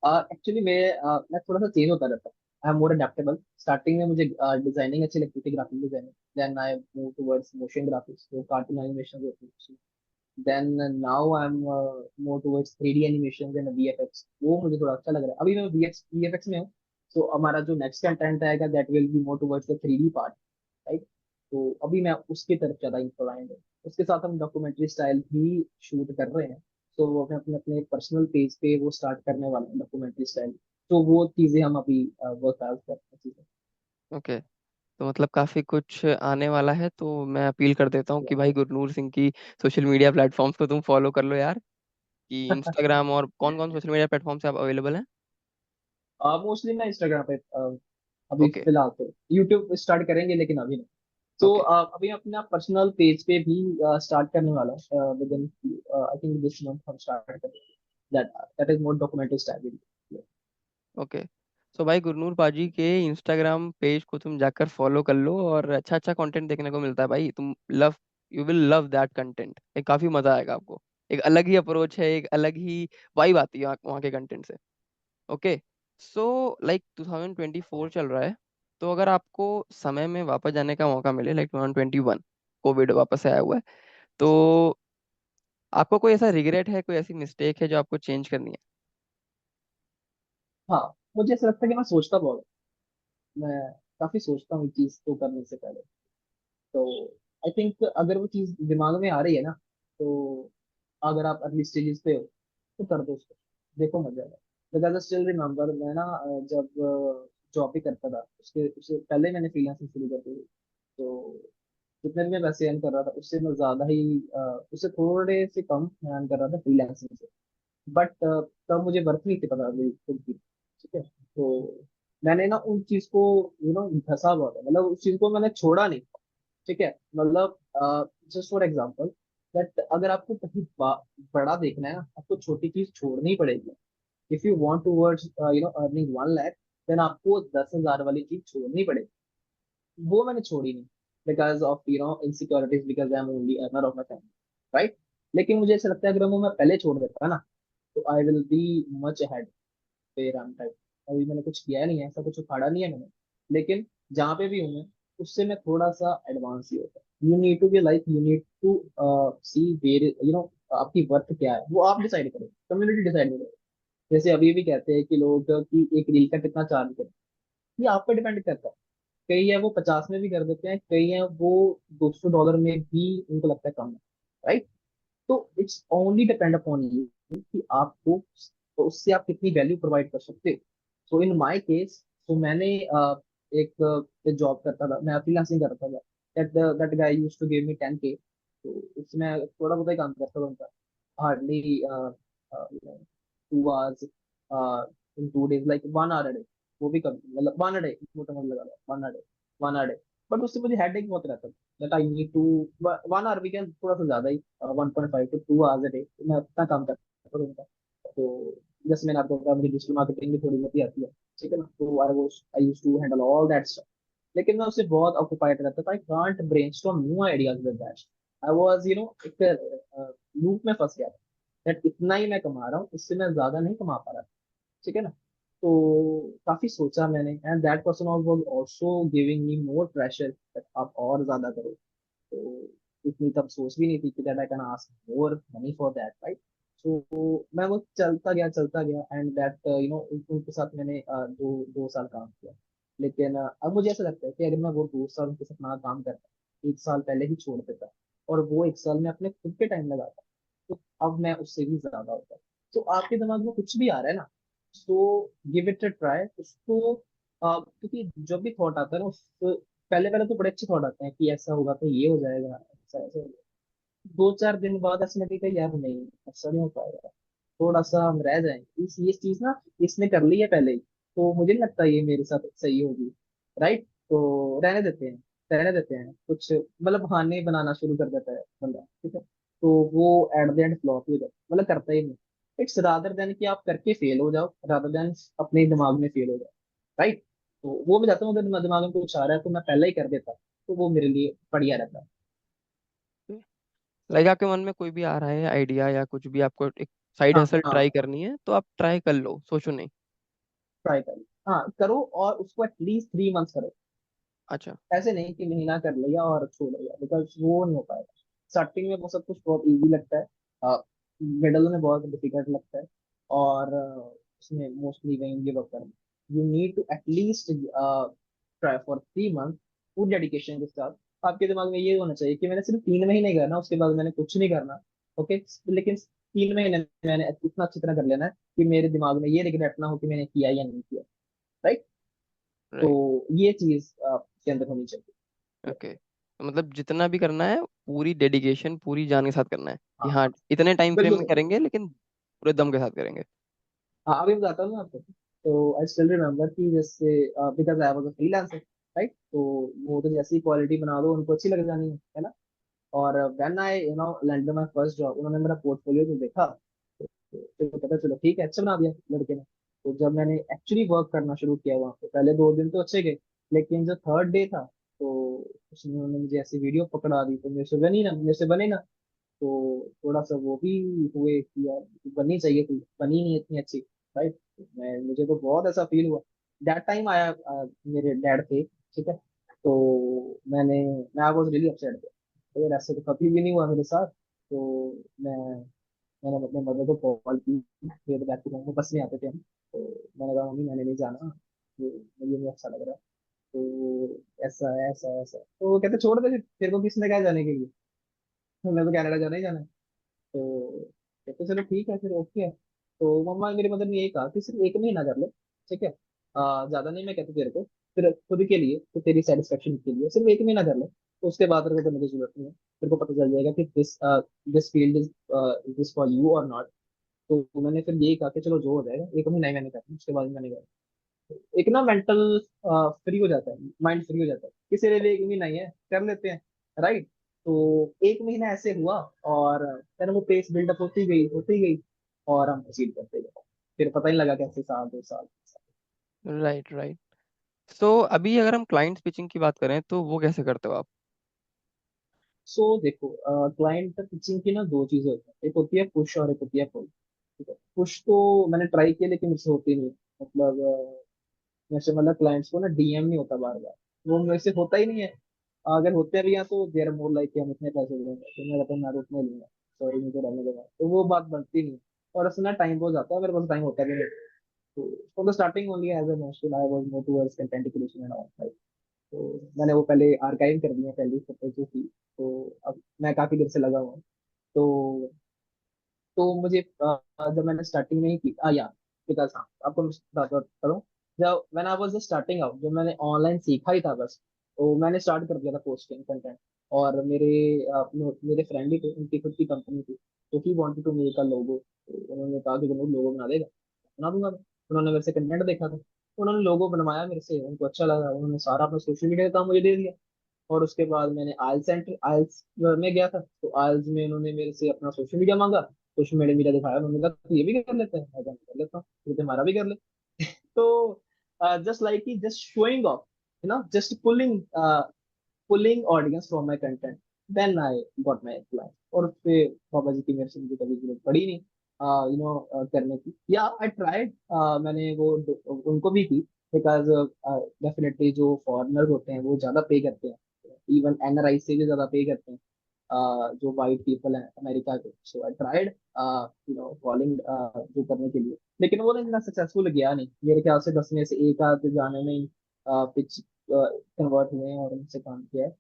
एक्चुअली मैं थोड़ा सा चेंज होता रहता हूँ। I am more adaptable. Starting में मुझे डिजाइनिंग अच्छी लगती थी, graphic designing. Then I move towards motion graphics, जो कार्टून एनिमेशन होती है। Then now I am more towards 3D animation and VFX। वो मुझे थोड़ा अच्छा लग रहा है। अभी मैं VFX में हूँ। तो हमारा जो नेक्स्ट कंटेंट आएगा, that will be more towards the 3D part, right. तो अभी मैं उसकी तरफ ज्यादा इंक्लाइंड हूँ। उसके साथ हम डॉक्यूमेंट्री स्टाइल भी शूट कर रहे हैं। तो वो अपने अपने अपने पर्सनल पेज पे वो स्टार्ट करने वाले हैं डॉक्यूमेंट्री स्टाइल। तो वो चीजें हम अभी वर्क आउट कर रहे हैं चीजें। ओके। तो मतलब काफी कुछ आने वाला है, तो मैं अपील कर देता हूँ कि भाई गुरनूर सिंह की सोशल मीडिया प्लेटफॉर्म्स को तुम फॉलो कर लो यार। कि इंस्टाग्राम और कौन कौन सोशल मीडिया प्लेटफॉर्म से आप अवेलेबल हैं? मोस्टली मैं इंस्टाग्राम पे, अभी ओके। फिलहाल तो यूट्यूब स्टार्ट करेंगे, लेकिन अभी नहीं। तो ओके। अभी अपना पर्सनल पेज पे भी स्टार्ट करने वाला है within, I think this month हम स्टार्ट करेंगे। That that is more documentary style. Okay. So भाई गुरनूर पाजी के इंस्टाग्राम पेज को तुम जाकर फॉलो कर लो, और अच्छा अच्छा कंटेंट देखने को मिलता है भाई, तुम love, you will love that content. एक काफी मजा आएगा आपको। एक अलग ही अप्रोच है, एक अलग ही वाइब आती है वहाँ के कंटेंट से। ओके। सो लाइक 2024 चल रहा है, तो अगर आपको समय में वापस जाने का मौका मिले, लाइक 2021, कोविड वापस आया हुआ है, तो आपको कोई ऐसा रिग्रेट है, कोई ऐसी मिस्टेक है जो आपको चेंज करनी है? हाँ, मुझे ऐसा लगता है कि मैं सोचता बहुत हूँ। मैं काफी सोचता हूँ चीज को करने से पहले। तो आई थिंक अगर वो चीज दिमाग में आ रही है ना, तो अगर आप अर्ली स्टेजेस पे हो तो कर दो उसको, देखो मजा आएगा। बिकॉज आई स्टिल रिमेम्बर, मैं ना जब जॉब भी करता था, उसके उससे पहले मैंने फ्रीलांसिंग शुरू कर दी थी। तो जितने भी मैं पैसे अर्न कर रहा था उससे मैं ज्यादा ही उससे थोड़े से कम मैं अर्न कर रहा था फ्रीलांसिंग से। बट तब मुझे वर्थ नहीं थी पता मेरी खुद की। ठीक है, तो मैंने ना उन चीज को घसा बहुत है, मतलब उस चीज को मैंने छोड़ा नहीं। ठीक है, मतलब जस्ट फॉर एग्जाम्पल, दैट अगर आपको कहीं बड़ा देखना है ना, आपको छोटी चीज छोड़नी पड़ेगी। If you want to words earning 1 lakh, देन आपको 10,000 वाली चीज छोड़नी पड़ेगी। वो मैंने छोड़ी नहीं, because of insecurities, because I am only earner of my family, right. लेकिन मुझे ऐसा लगता है अगर वो मैं पहले छोड़ देता ना, तो I will be much ahead पे रन टाइप। अभी मैंने कुछ किया नहीं है, ऐसा कुछ उखाड़ा नहीं है मैंने, लेकिन जहाँ पे भी हूँ मैं, उससे मैं थोड़ा सा एडवांस ही होता है। You need to be like, you need to see where आपकी वर्थ क्या है, वो आप डिसाइड करो, कम्युनिटी डिसाइड करो। जैसे अभी भी कहते हैं कि लोग कि एक रील का कितना चार्ज करें, ये आप पे डिपेंड करता है। कई है वो 50 में भी कर देते हैं, कई है वो $200 में भी उनको लगता है कम है, राइट। तो it's only depend upon you कि आपको, तो उससे आप कितनी वैल्यू प्रोवाइड कर सकते हो। सो इन माय केस, तो मैंने एक जॉब करता था, मैं फ्रीलांसिंग करता था। That guy used to give me 10K। तो उसमें थोड़ा बहुत ही काम करता था उनका, hardly 2 hours in 2 days, like 1 hour day. वो भी कम, मतलब 1 डे, मोटा मोटा लगा 1 डे, 1 डे। बट उससे मुझे हेडेक बहुत रहता था, that I need to 1 hour we can, थोड़ा सा ज्यादा ही, 1.5 to 2 आवर्स डे मैं उतना काम करता हूँ उनका। तो जैसे मैंने आपको बताया, मुझे डिजिटल मार्केटिंग भी थोड़ी बहुत ही आती है। ठीक है ना, तो I use to handle all that stuff. लेकिन मैं उससे बहुत ऑक्युपाइड रहता था, I can't brainstorm new ideas with that. I was एक लूप में फंस गया था, दैट इतना ही मैं कमा रहा हूँ, इससे मैं ज्यादा नहीं कमा पा रहा। ठीक है ना। तो काफी सोचा मैंने, and that person was also giving me more pressure, आप और ज्यादा करो। तो इतनी तब सोच भी नहीं थी कि that I can ask more money for that, right. So मैं वो चलता गया, एंड दैट उनके साथ मैंने 2 साल काम किया। लेकिन अब मुझे ऐसा लगता है कि अगर मैं वो 2 साल उनके साथ ना काम करता, 1 साल पहले ही छोड़ देता, और वो 1 साल में अपने खुद पे टाइम लगाता, तो अब मैं उससे भी ज्यादा होता। तो आपके दिमाग में कुछ भी आ रहा है ना, तो गिव इट अ ट्राई उसको। क्योंकि जब भी थॉट आता है ना, उस पहले पहले तो बड़े अच्छे थॉट आते हैं कि ऐसा होगा तो ये हो जाएगा, ऐसा ऐसा होगा। 2-4 दिन बाद ऐसा लगेगा यार नहीं, ऐसा नहीं हो पाएगा, थोड़ा सा हम रह जाएंगे। ये चीज ना इसने कर ली है पहले ही, तो मुझे नहीं लगता ये मेरे साथ सही होगी, राइट। तो रहने देते हैं कुछ, मतलब बहाने बनाना शुरू कर देता है बंदा। ठीक है, तो वो एट द एंड फ्लॉप हो जाता है, मतलब करता ही नहीं। इट्स रादर देन कि आप करके फेल हो जाओ, रादर देन अपने दिमाग में फेल हो जाओ, राइट। तो वो मैं चाहता हूँ, अगर दिमाग में कुछ आ रहा है तो मैं पहले ही कर देता, तो वो मेरे लिए बढ़िया रहता। लाइक आपके मन में कोई भी आ रहा है आइडिया या कुछ भी, आपको एक साइड हाँ हसल ट्राई हाँ, करनी है तो आप ट्राई कर लो, सोचो नहीं। ट्राई करो। हाँ करो, और उसको एटलीस्ट 3 मंथ्स करो। अच्छा। ऐसे नहीं कि महीना कर लिया और छोड़ दिया, बिकॉज वो नहीं हो पाएगा। स्टार्टिंग में वो सब कुछ बहुत इजी लगता है, मिडल में बहुत डिफिकल्ट लगता है, और उसमें मोस्टली वही गिव अप करना। You need to at least try for 3 month, पूरी डेडिकेशन के साथ। आपके दिमाग में ये होना चाहिए कि मैंने सिर्फ 3 महीने करना, उसके बाद मैंने कुछ नहीं करना। ओके, लेकिन 3 महीने मैंने इतना अच्छी तरह कर लेना है कि मेरे दिमाग में ये रिग्रेट ना हो कि मैंने किया या नहीं किया, राइट। तो राइट। ये चीज आपके अंदर होनी चाहिए। ओके, तो मतलब जितना भी करना है पूरी डेडिकेशन पूरी जान के साथ करना है कि हाँ हाँ इतने टाइम फ्रेम बिल्कुल में बिल्कुल। करेंगे, लेकिन पूरे दम के साथ करेंगे। हाँ अभी बताता हूँ मैं आपको। तो आई स्टिल रिमेम्बर कि जैसे, because I was a freelancer, right. तो वो तो जैसी क्वालिटी बना दो उनको अच्छी लग जानी है ना। और when I landed my first job, उन्होंने मेरा पोर्टफोलियो तो देखा, तो पता चलो ठीक है, अच्छा बना दिया लड़के ने। तो जब मैंने एक्चुअली वर्क करना शुरू किया वहाँ पे, पहले 2 दिन तो अच्छे गए, लेकिन जो थर्ड डे था, तो उसने उन्होंने मुझे ऐसी वीडियो पकड़ा दी, तो मेरे से बनी ना। तो थोड़ा सा वो भी हुए कि यार बननी चाहिए थी, बनी नहीं इतनी अच्छी, राइट। मैं मुझे तो बहुत ऐसा फील हुआ। दैट टाइम आया, मेरे डैड थे। ठीक है, तो मैं वाज रियली अपसेट। तो यार ऐसे तो कभी भी नहीं हुआ मेरे साथ। तो मैंने अपने मदर को कॉल की, फिर बैक टू होम, बस में आते थे हम। तो मैंने कहा मम्मी मैंने नहीं जाना, तो मुझे नहीं अच्छा लग रहा। तो ऐसा है, ऐसा है, ऐसा है। तो वो कहते छोड़ दे फिर, तेरे को किसने कहा जाने के लिए, तो मैं तो कनाडा जाना ही जाना है। तो कहते चलो ठीक है फिर, ओके है। तो मम्मा मेरी मदर ने यही कहा कि सिर्फ 1 महीना कर ले, ठीक है, ज्यादा नहीं मैं कहती तेरे को, फिर खुद के लिए, तो तेरी सेटिस्फेक्शन के लिए सिर्फ 1 महीना कर ले, तो उसके बाद तेरे को करने की जरूरत नहीं है। तेरे को पता चल जाएगा कि this field is this for you और नॉट। तो मैंने फिर यही कहा कि चलो जो हो जाएगा, 1 महीना ही मैंने करना, उसके बाद मैंने कहा एक ना मेंटल फ्री हो जाता है, माइंड फ्री हो जाता है, किसी ने भी 1 महीना ही है कर लेते हैं, राइट। तो 1 महीना ऐसे हुआ, और फिर वो पेस बिल्डअप होती गई, होती गई, और हम प्रोसीड करते गए। फिर पता ही लगा कैसे साल, 2 साल। Right, right. सो अभी अगर हम क्लाइंट पिचिंग की बात करें तो वो कैसे करते हो आप? सो देखो, क्लाइंट पिचिंग की ना दो चीजें होती हैं, एक होती है पुश और एक होती है पुल। ठीक है, पुश तो मैंने ट्राई किया लेकिन मुझसे होती नहीं। मतलब जैसे मतलब क्लाइंट्स को ना डीएम नहीं होता बार बार, वो मेरे से होता ही नहीं है। अगर होते भी हैं तो देर मोर लाइक कि हम इतने पैसे देंगे, तो मैं कहता हूँ मैं तो उतने लूंगा, सॉरी मुझे रहने देगा, तो वो बात बनती नहीं। और उसमें ना टाइम बहुत जाता है, मेरे पास टाइम होता भी नहीं। तो from the starting only as a mention I was more towards content creation and all. तो मैंने वो पहले आर्काइव कर दिया, पहली फोटो जो थी। तो अब मैं काफी देर से लगा हुआ हूँ। तो मुझे जब मैंने स्टार्टिंग में ही की या बिकॉज हाँ, आपको मैं बात बात करूँ, जब when I was starting out, जब मैंने ऑनलाइन सीखा ही था बस, तो मैंने स्टार्ट कर दिया था पोस्टिंग कंटेंट। और मेरे फ्रेंड ही थे, उनकी खुद की कंपनी थी, तो he wanted to make a logo. तो उन्होंने कहा कि तुम लोगो बना देगा, बना दूंगा मैं। उन्होंने मेरे से कंटेंट देखा था, उन्होंने लोगो बनवाया मेरे से, उनको अच्छा लगा, उन्होंने सारा अपना सोशल मीडिया का काम मुझे दे दिया। और उसके बाद मैंने आइल्स में गया था, तो आइल्स में उन्होंने मेरे से अपना सोशल मीडिया मांगा, सोशल मीडिया मीडिया दिखाया, उन्होंने कहा "तू ये भी कर लेते हैं, मैं कहा, "मैं कर लेता हूँ, तो हमारा भी कर ले"। तो जस्ट लाइक ही just showing off, just pulling audience from my content, then I got my client. और फिर बाबा जी की मेरे से मुझे कभी जरूरत पड़ी नहीं करने की, या आई ट्राइड, मैंने वो उनको भी की, बिकॉज डेफिनेटली जो फॉरेनर होते हैं वो ज्यादा पे करते हैं, इवन एनआरआई से भी ज्यादा पे करते हैं जो वाइट पीपल हैं अमेरिका के। सो आई ट्राइड कॉलिंग जो करने के लिए, लेकिन वो ना इतना सक्सेसफुल गया नहीं, मेरे ख्याल से 10 में से एक आध गाने में ही पिच कन्वर्ट हुए हैं और उनसे काम किया है।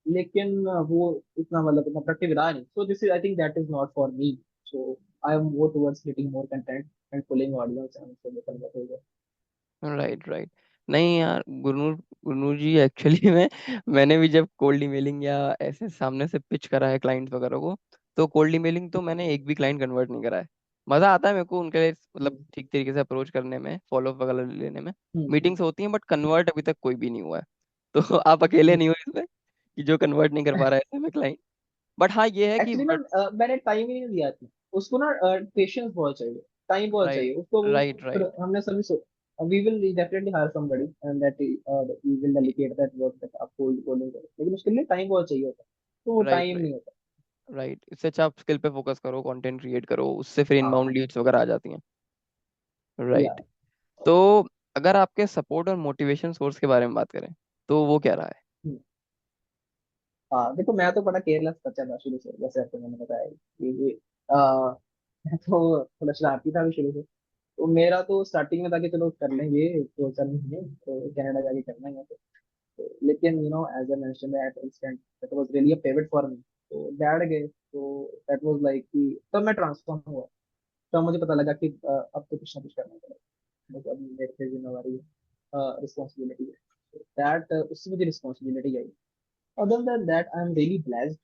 लेकिन वो इतना मतलब इतना प्रोडक्टिव रहा नहीं, सो this is I think that is not for me. So I am more towards creating more content and pulling audience and उससे कन्वर्ट हो गया। Right, right. नहीं यार, गुरनूर गुरनूर जी एक्चुअली में मैंने भी जब कोल्ड ईमेलिंग या ऐसे सामने से पिच करा है क्लाइंट्स वगैरह को, तो कोल्ड ईमेलिंग तो मैंने एक भी क्लाइंट कन्वर्ट नहीं करा है। मजा आता है मेरे को उनके लिए, मतलब हम्म, ठीक तरीके से अप्रोच करने में, फॉलो अप वगैरह लेने में। हम्म, मीटिंग्स होती हैं बट कन्वर्ट अभी तक कोई भी नहीं हुआ है। तो आप अकेले नहीं हो इसमें कि जो कन्वर्ट नहीं कर पा रहा है ऐसे में क्लाइंट। बट हाँ, ये है कि एक्चुअली ना मैंने टाइम ही नहीं दिया था उसको ना, पेशेंस बहुत चाहिए, टाइम बहुत राइट, चाहिए उसको। वो राइट, फिर राइट, हमने सभी so we will definitely hire somebody and that we will delegate that work that आप कोल्ड कॉलिंग करो, लेकिन उसके लिए टाइम बहुत चाहिए होता है, तो वो राइट, टाइम राइट, नहीं होता। राइट। इससे अच्छा आप स्किल पे फोकस करो, कंटेंट क्रिएट करो, उससे फिर हाँ, इनबाउंड लीड्स वगैरह आ जाती हैं। या राइट। तो अगर आपके सपोर्ट और मोटिवेशन सोर्स के बारे में बात करें तो वो क्या रहा है? हाँ देखो, मैं तो बड़ा केयरलेस बच्चा था शुरू से, जैसे आपको मैंने बताया कि मैं तो थोड़ा शरारती था भी शुरू से। तो मेरा तो स्टार्टिंग में था कि चलो कर लेंगे 2 4 महीने, तो कनाडा जाके करना ही है। लेकिन as I mention that instant that was really a pivot for me. तो डैड गए, तो दैट वाज लाइक कि तब मैं ट्रांसफॉर्म हुआ। तब मुझे पता लगा कि अब तो कुछ ना कुछ करना पड़ेगा, मतलब अब मेरे पे जिम्मेवारी है, रिस्पॉन्सिबिलिटी है, दैट उससे मुझे रिस्पॉन्सिबिलिटी आई। Other than that I am really blessed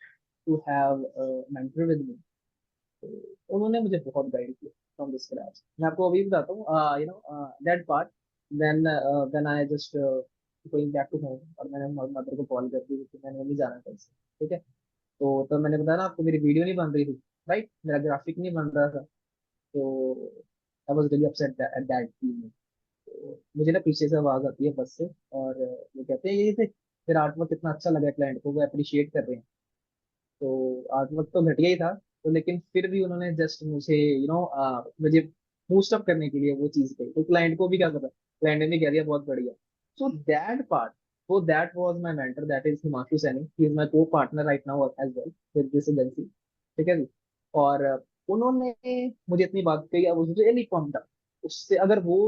to have mentor with me. तो उन्होंने मुझे बहुत गाइड किया फ्रॉम द स्क्रैच। मैं आपको अभी बताता हूँ that part, then when I just going back to home, और मैंने मदर को कॉल कर दी कि मैंने नहीं जाना था इससे, ठीक है। तो तब मैंने बताया ना आपको, मेरी वीडियो नहीं बन रही थी, राइट, मेरा ग्राफिक नहीं बन रहा था। तो आई was really upset at that. तो मुझे ना पीछे से आवाज आती है बस से, और वो कहते हैं ये थे तेरा आर्ट वर्क कितना अच्छा लगा क्लाइंट को, वो अप्रिशिएट कर रहे हैं। तो आर्ट वर्क तो घटिया ही था, तो लेकिन फिर भी उन्होंने जस्ट मुझे मुझे बूस्ट अप करने के लिए वो चीज कही, तो क्लाइंट को भी क्या पता, क्लाइंट ने भी कह दिया बहुत बढ़िया। सो दैट पार्ट, वो that was my mentor, that is Himanshu Saini, he is my co partner right now as well with this agency, ठीक है जी। और उन्होंने मुझे इतनी बात कही, I was really pumped up. उससे अगर वो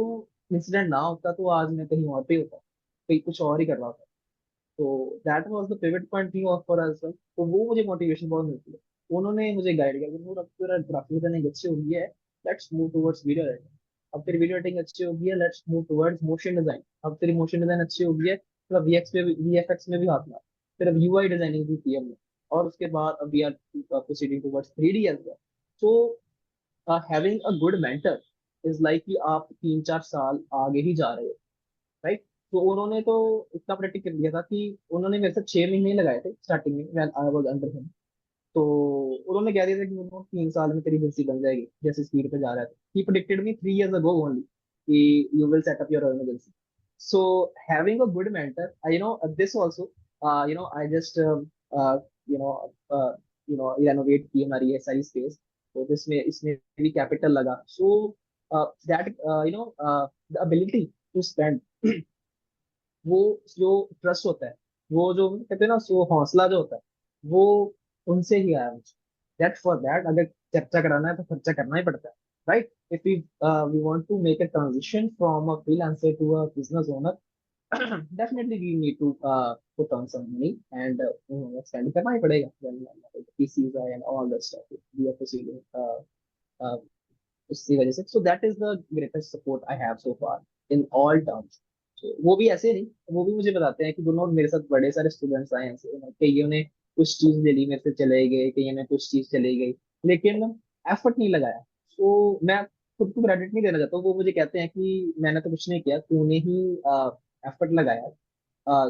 इंसिडेंट ना होता तो आज मैं कहीं और पे होता। कहीं कुछ और ही कर रहा था। तो that was the pivot point थी ऑफ फॉर अस। तो वो मुझे मोटिवेशन बहुत मिलती है। उन्होंने मुझे गाइड किया कि अब तेरा ग्राफिक डिजाइनिंग अच्छी हो गई है, let's move towards video editing. अब तेरी वीडियो एडिटिंग अच्छी हो गई है, let's move towards motion design. अब तेरी मोशन डिजाइन अच्छी हो गई है, मतलब वीएफएक्स में भी हाथ मार। फिर अब यूआई डिजाइनिंग भी की हमने। और उसके बाद अब we are proceeding towards 3D as well. So having a good mentor is like कि आप 3-4 साल आगे ही जा रहे हो, राइट। तो उन्होंने तो इतना प्रेडिक्ट कर दिया था कि उन्होंने मेरे साथ 6 महीने लगाए थे स्टार्टिंग में when I was under him. तो उन्होंने कह दिया था कि 3 साल में तेरी एजेंसी बन जाएगी जैसे स्पीड पे जा रहा था। He predicted me 3 years ago only कि you will set up your own agency. So having a good mentor, I this also, I just you know renovate की हमारी ये सारी स्पेस। तो इसमें इसमें भी कैपिटल लगा। So that the ability to spend, वो जो ट्रस्ट होता है, वो जो कहते हैं ना, वो हौसला जो होता है, वो उनसे ही आया मुझे। दैट फॉर दैट अगर चर्चा कराना है तो खर्चा करना ही पड़ता है, right. If we want to make a transition from a freelancer to a business owner, definitely we need to put on some money and spend करना ही पड़ेगा। Then PCs and all that stuff we have to see uh, उसकी वजह से। So that is the greatest support I have so far in all terms. वो भी ऐसे नहीं, वो भी मुझे बताते हैं कि दोनों मेरे साथ बड़े सारे स्टूडेंट्स आए हैं ऐसे, कईयों ने कुछ चीज ले ली मेरे से चले गए, कईयों ने कुछ चीज चली गई, लेकिन एफर्ट नहीं लगाया। तो मैं खुद को क्रेडिट नहीं देना चाहता। वो मुझे कहते हैं कि मैंने तो कुछ नहीं किया, तूने ही एफर्ट लगाया,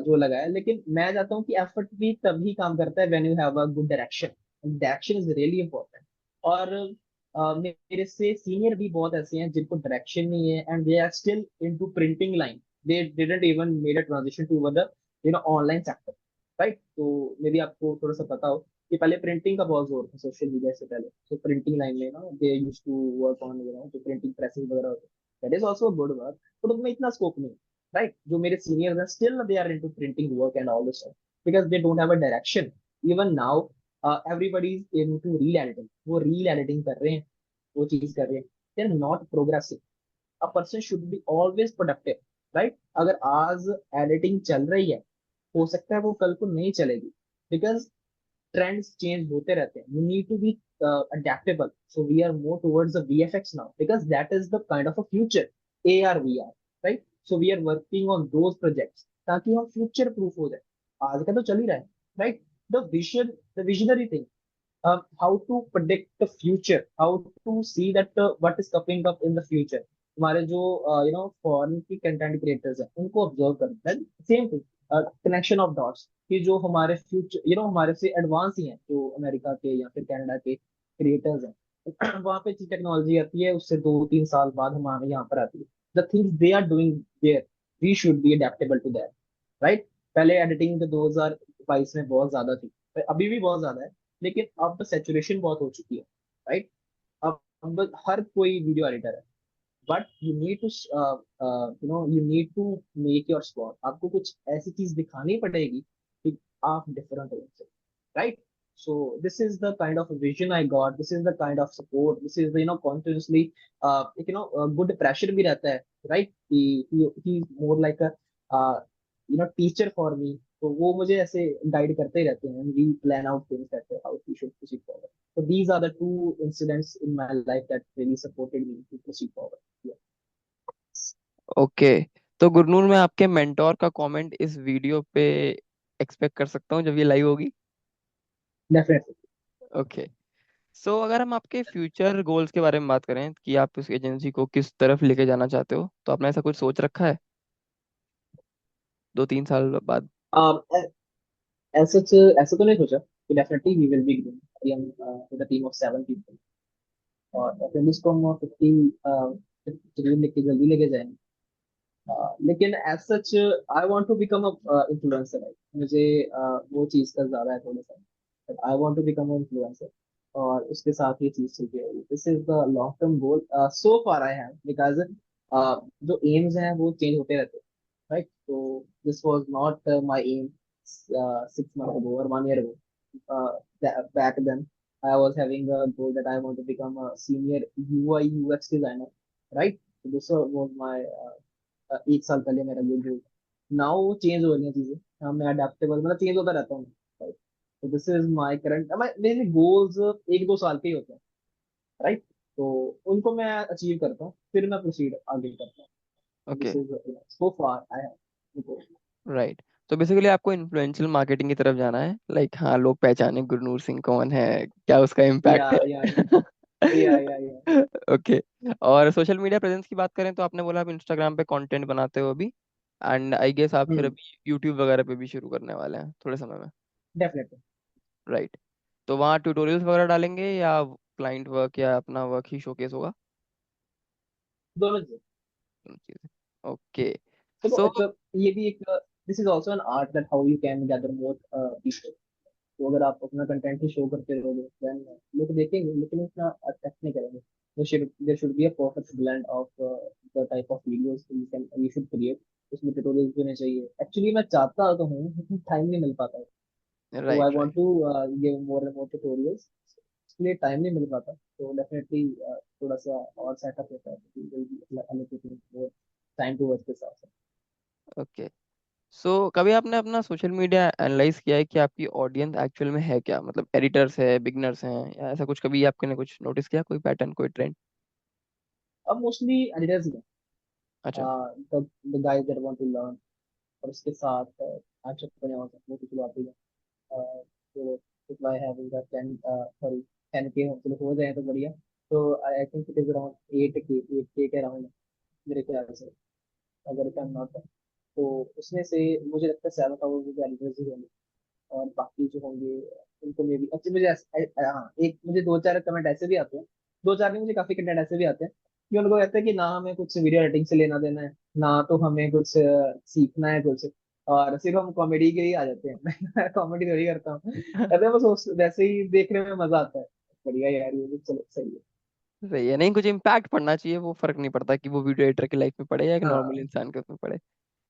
जो लगाया। लेकिन मैं चाहता हूँ कि एफर्ट भी तभी काम करता है when you have a good direction. Direction is really important. और मेरे से सीनियर भी बहुत ऐसे हैं जिनको डायरेक्शन नहीं है and they are still into printing line. They didn't even made a transition to the online sector, right. तो मे बी आपको थोड़ा सा पता हो कि पहले प्रिंटिंग का बहुत जोर था सोशल मीडिया से पहले। तो प्रिंटिंग लाइन में ना they used to work on जो प्रिंटिंग प्रेसेस वगैरह होते हैं, that is also good work, but उसमें इतना स्कोप नहीं, राइट। जो मेरे सीनियर्स हैं still they are into printing work and all this because they don't have a direction. Even now everybody is into reel editing, वो reel editing कर रहे हैं, वो चीज कर रहे हैं। They are not progressive. A person should be always productive, right. अगर आज एडिटिंग चल रही है, हो सकता है वो कल को नहीं चलेगी, बिकॉज ट्रेंड्स चेंज होते रहते हैं। You need to be adaptable. So we are more towards the VFX now because that is the kind of a future, AR VR, right? So we are working on those projects ताकि हम future proof हो जाए। आज का तो चल ही रहा है, right. The visionary thing, how to predict the future, how to see that what is coming up in the future। हमारे जो फॉरेन की कंटेंट क्रिएटर्स हैं उनको ऑब्जर्व करते हैं, same thing, connection of dots, कि जो हमारे फ्यूचर हमारे से एडवांस ही हैं, जो अमेरिका के या फिर कनाडा के क्रिएटर्स हैं, वहाँ पे टेक्नोलॉजी आती है, उससे 2-3 साल बाद हमारे यहाँ पर आती है। The things they are doing there, we should be adaptable to that, right. पहले एडिटिंग तो 2022 में बहुत ज्यादा थी, अभी भी बहुत ज्यादा है, लेकिन अब तो सेचुरेशन बहुत हो चुकी है, राइट। अब हर कोई वीडियो एडिटर है, but you need to you need to make your spot. आपको कुछ ऐसी चीज दिखानी पड़ेगी कि आप डिफरेंट हो उनसे, right. So this is the kind of vision I got, this is the kind of support, this is continuously एक गुड प्रेशर भी रहता है, right. He more like a teacher for me. तो वो मुझे ऐसे गाइड करते ही रहते हैं, we plan out things that how we should proceed forward. So these are the two incidents in my life that really supported me to proceed forward. Yeah, okay, तो गुरनूर मैं आपके मेंटोर का कमेंट इस video पे expect कर सकता हूँ जब ये लाइव होगी? definitely. ओके, सो अगर हम आपके फ्यूचर गोल्स के बारे में बात करें कि आप उस एजेंसी को किस तरफ लेके जाना चाहते हो, तो आपने ऐसा कुछ सोच रखा है 2-3 साल बाद? A- as such, ऐसा तो नहीं सोचा कि definitely we will be growing. I am with a team of 7 people और एटलीस्ट को हम 50 लेके जल्दी लेके जाएंगे। लेकिन as such I want to become a influencer है। मुझे वो चीज़ का ज़्यादा है थोड़ा सा, but I want to become a influencer. और उसके साथ ये चीज़ चलती है, this is the long term goal so far I have, because जो एम्स हैं वो चेंज होते रहते हैं, राइट। तो this was not my M 6 months ago or 1 year ago. Back then I was having a goal that I want to become a senior UI UX designer, right? So this was my 1 साल पहले मेरा ये गोल। Now वो change हो रही है चीजें। हाँ, मैं अडेप्टेबल, मतलब चेंज होता रहता हूँ। राइट। तो दिस इज माय करंट, मेरे गोल्स 1-2 साल के ही होते हैं। राइट। तो उनको मैं अचीव करता हूँ, फिर मैं प्रोसीड आगे करता हूँ। Okay. This is so far I have. Right. तो बेसिकली आपको इन्फ्लुएंशियल मार्केटिंग की तरफ जाना है, लाइक हाँ लोग पहचाने गुरनूर सिंह कौन है, क्या उसका इम्पैक्ट या है। या ओके। और सोशल मीडिया प्रेजेंस की बात करें तो आपने बोला आप इंस्टाग्राम पे कंटेंट बनाते हो अभी, एंड आई गेस आप फिर हम्म। अभी यूट्यूब वगैरह पे भी शुरू करने वाले हैं थोड़े समय में। डेफिनेटली। राइट। तो वहाँ ट्यूटोरियल्स वगैरह डालेंगे या क्लाइंट वर्क या अपना वर्क ही शोकेस होगा? दोनों चीजें। दोनों चीजें। ओके। देखो सो ये भी एक, this is also an art that how you can gather more people. तो अगर आप अपना कंटेंट ही शो करते रहोगे देन लोग देखेंगे, लेकिन उतना अट्रैक्ट नहीं करेंगे। There should be a perfect blend of the type of videos you should create. उसमें ट्यूटोरियल्स भी होने चाहिए। एक्चुअली मैं चाहता तो हूँ, लेकिन टाइम नहीं मिल पाता है। तो I right want right. To give more and more tutorials. इसके लिए टाइम नहीं मिल पाता, तो डेफिनेटली थोड़ा सा और सेटअप होता है, allocating more time towards this also. Okay. So कभी आपने अपना सोशल मीडिया एनालाइज किया है कि आपकी ऑडियंस एक्चुअल में है क्या, मतलब एडिटर्स है, बिगनर्स हैं, या ऐसा कुछ कभी आपने कुछ नोटिस किया, कोई पैटर्न, कोई ट्रेंड? अब मोस्टली एडिटर्स ही अच्छा। हैं, the guys that want to learn. और उसके साथ एंटरप्रेन्योर्स अपने कुछ बातें हैं। तो if I have in the 10 sorry 10K चलो हो जाए तो बढ़िया। तो I think it is around 8K के अराउंड मेरे ख्याल से, अगर इफ आई एम नॉट। तो उसमें से मुझे लगता है 7,000 एडिटर्स ही होंगे। और बाकी जो होंगे उनको मे भी अच्छे, हाँ, एक मुझे 2-4 कमेंट ऐसे भी आते हैं। 2-4 नहीं, मुझे काफी कंटेंट ऐसे भी आते हैं कि उनको कहते हैं कि ना हमें कुछ वीडियो एडिटिंग से लेना देना है, ना तो हमें कुछ सीखना है कुछ, और सिर्फ हम कॉमेडी के लिए आ जाते हैं। मैं कॉमेडी थोड़ी करता हूँ, कहते हैं बस वैसे ही देखने में मजा आता है। बढ़िया यार, ये भी चलो सही है। सही है, नहीं कुछ इम्पैक्ट पड़ना चाहिए, वो फर्क नहीं पड़ता कि वो वीडियो एडिटर की लाइफ में पड़े या एक नॉर्मल हाँ, इंसान के उसमें पड़े।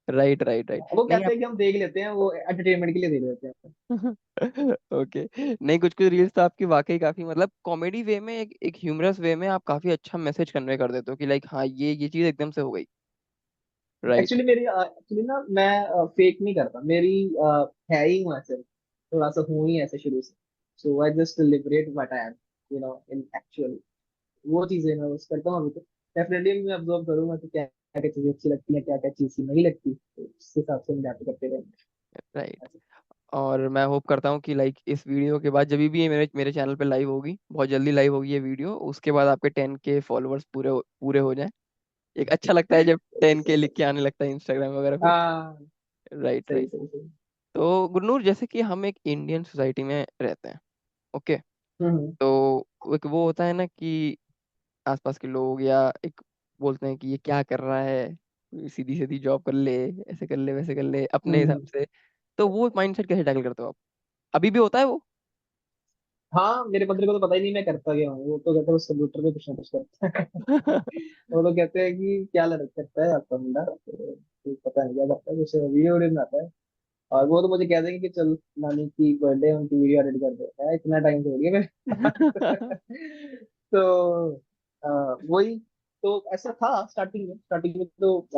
Right right right. वो नहीं कहते हैं कि हम देख लेते हैं, वो एंटरटेनमेंट के लिए देख लेते हैं। ओके। नहीं कुछ कुछ रील्स तो आपकी वाकई काफी मतलब कॉमेडी वे में, एक ह्यूमरस वे में आप काफी अच्छा मैसेज कन्वे कर देते हो कि लाइक हाँ ये चीज एकदम से हो गई। राइट। एक्चुअली ना मैं फेक नहीं करता, मेरी है ही हूँ ऐसे, थोड़ा सा हूँ ही ऐसे शुरू से। So I just liberate what I am, in actual. वो चीजें मैं बस करता हूँ अभी तो। डेफिनेटली मैं ऑब्जर्व करूंगा कि क्या क्या चीजें अच्छी लगती है, क्या क्या चीज नहीं लगती, तो उस हिसाब से हम बात करते रहेंगे। राइट। और मैं होप करता हूँ कि लाइक इस वीडियो के बाद जब भी ये मेरे मेरे चैनल पे लाइव होगी, बहुत जल्दी लाइव होगी ये वीडियो, उसके बाद आपके 10K फॉलोअर्स पूरे हो जाए। एक अच्छा लगता है जब 10K लिख के आने लगता है इंस्टाग्राम वगैरह पे। हाँ, राइट सही राइट। सही सही। तो गुरनूर जैसे कि हम एक इंडियन सोसाइटी में रहते हैं, ओके। हम्म। तो एक वो होता है ना कि आसपास के लोग या एक बोलते हैं कि ये क्या कर रहा है, सीधी सीधी जॉब कर ले, ऐसे कर ले वैसे कर ले अपने हिसाब हम्म। से। तो वो माइंडसेट कैसे टैकल करते हो आप? अभी भी होता है वो? हाँ, मेरे बंदरे को तो पता ही नहीं मैं करता क्या हूँ, वो तो कहते हैं उस कंप्यूटर पे कुछ ना कुछ करता है। वो तो कहते हैं कि क्या लड़का करता है आपका मुंडा, तो पता नहीं क्या करता है, कुछ वीडियो वीडियो बनाता है। और वो तो मुझे कह देंगे कि चल नानी की बर्थडे उनकी वीडियो एडिट कर दे, है इतना टाइम तो हो गया मेरे पास। तो वही। तो ऐसा था स्टार्टिंग में तो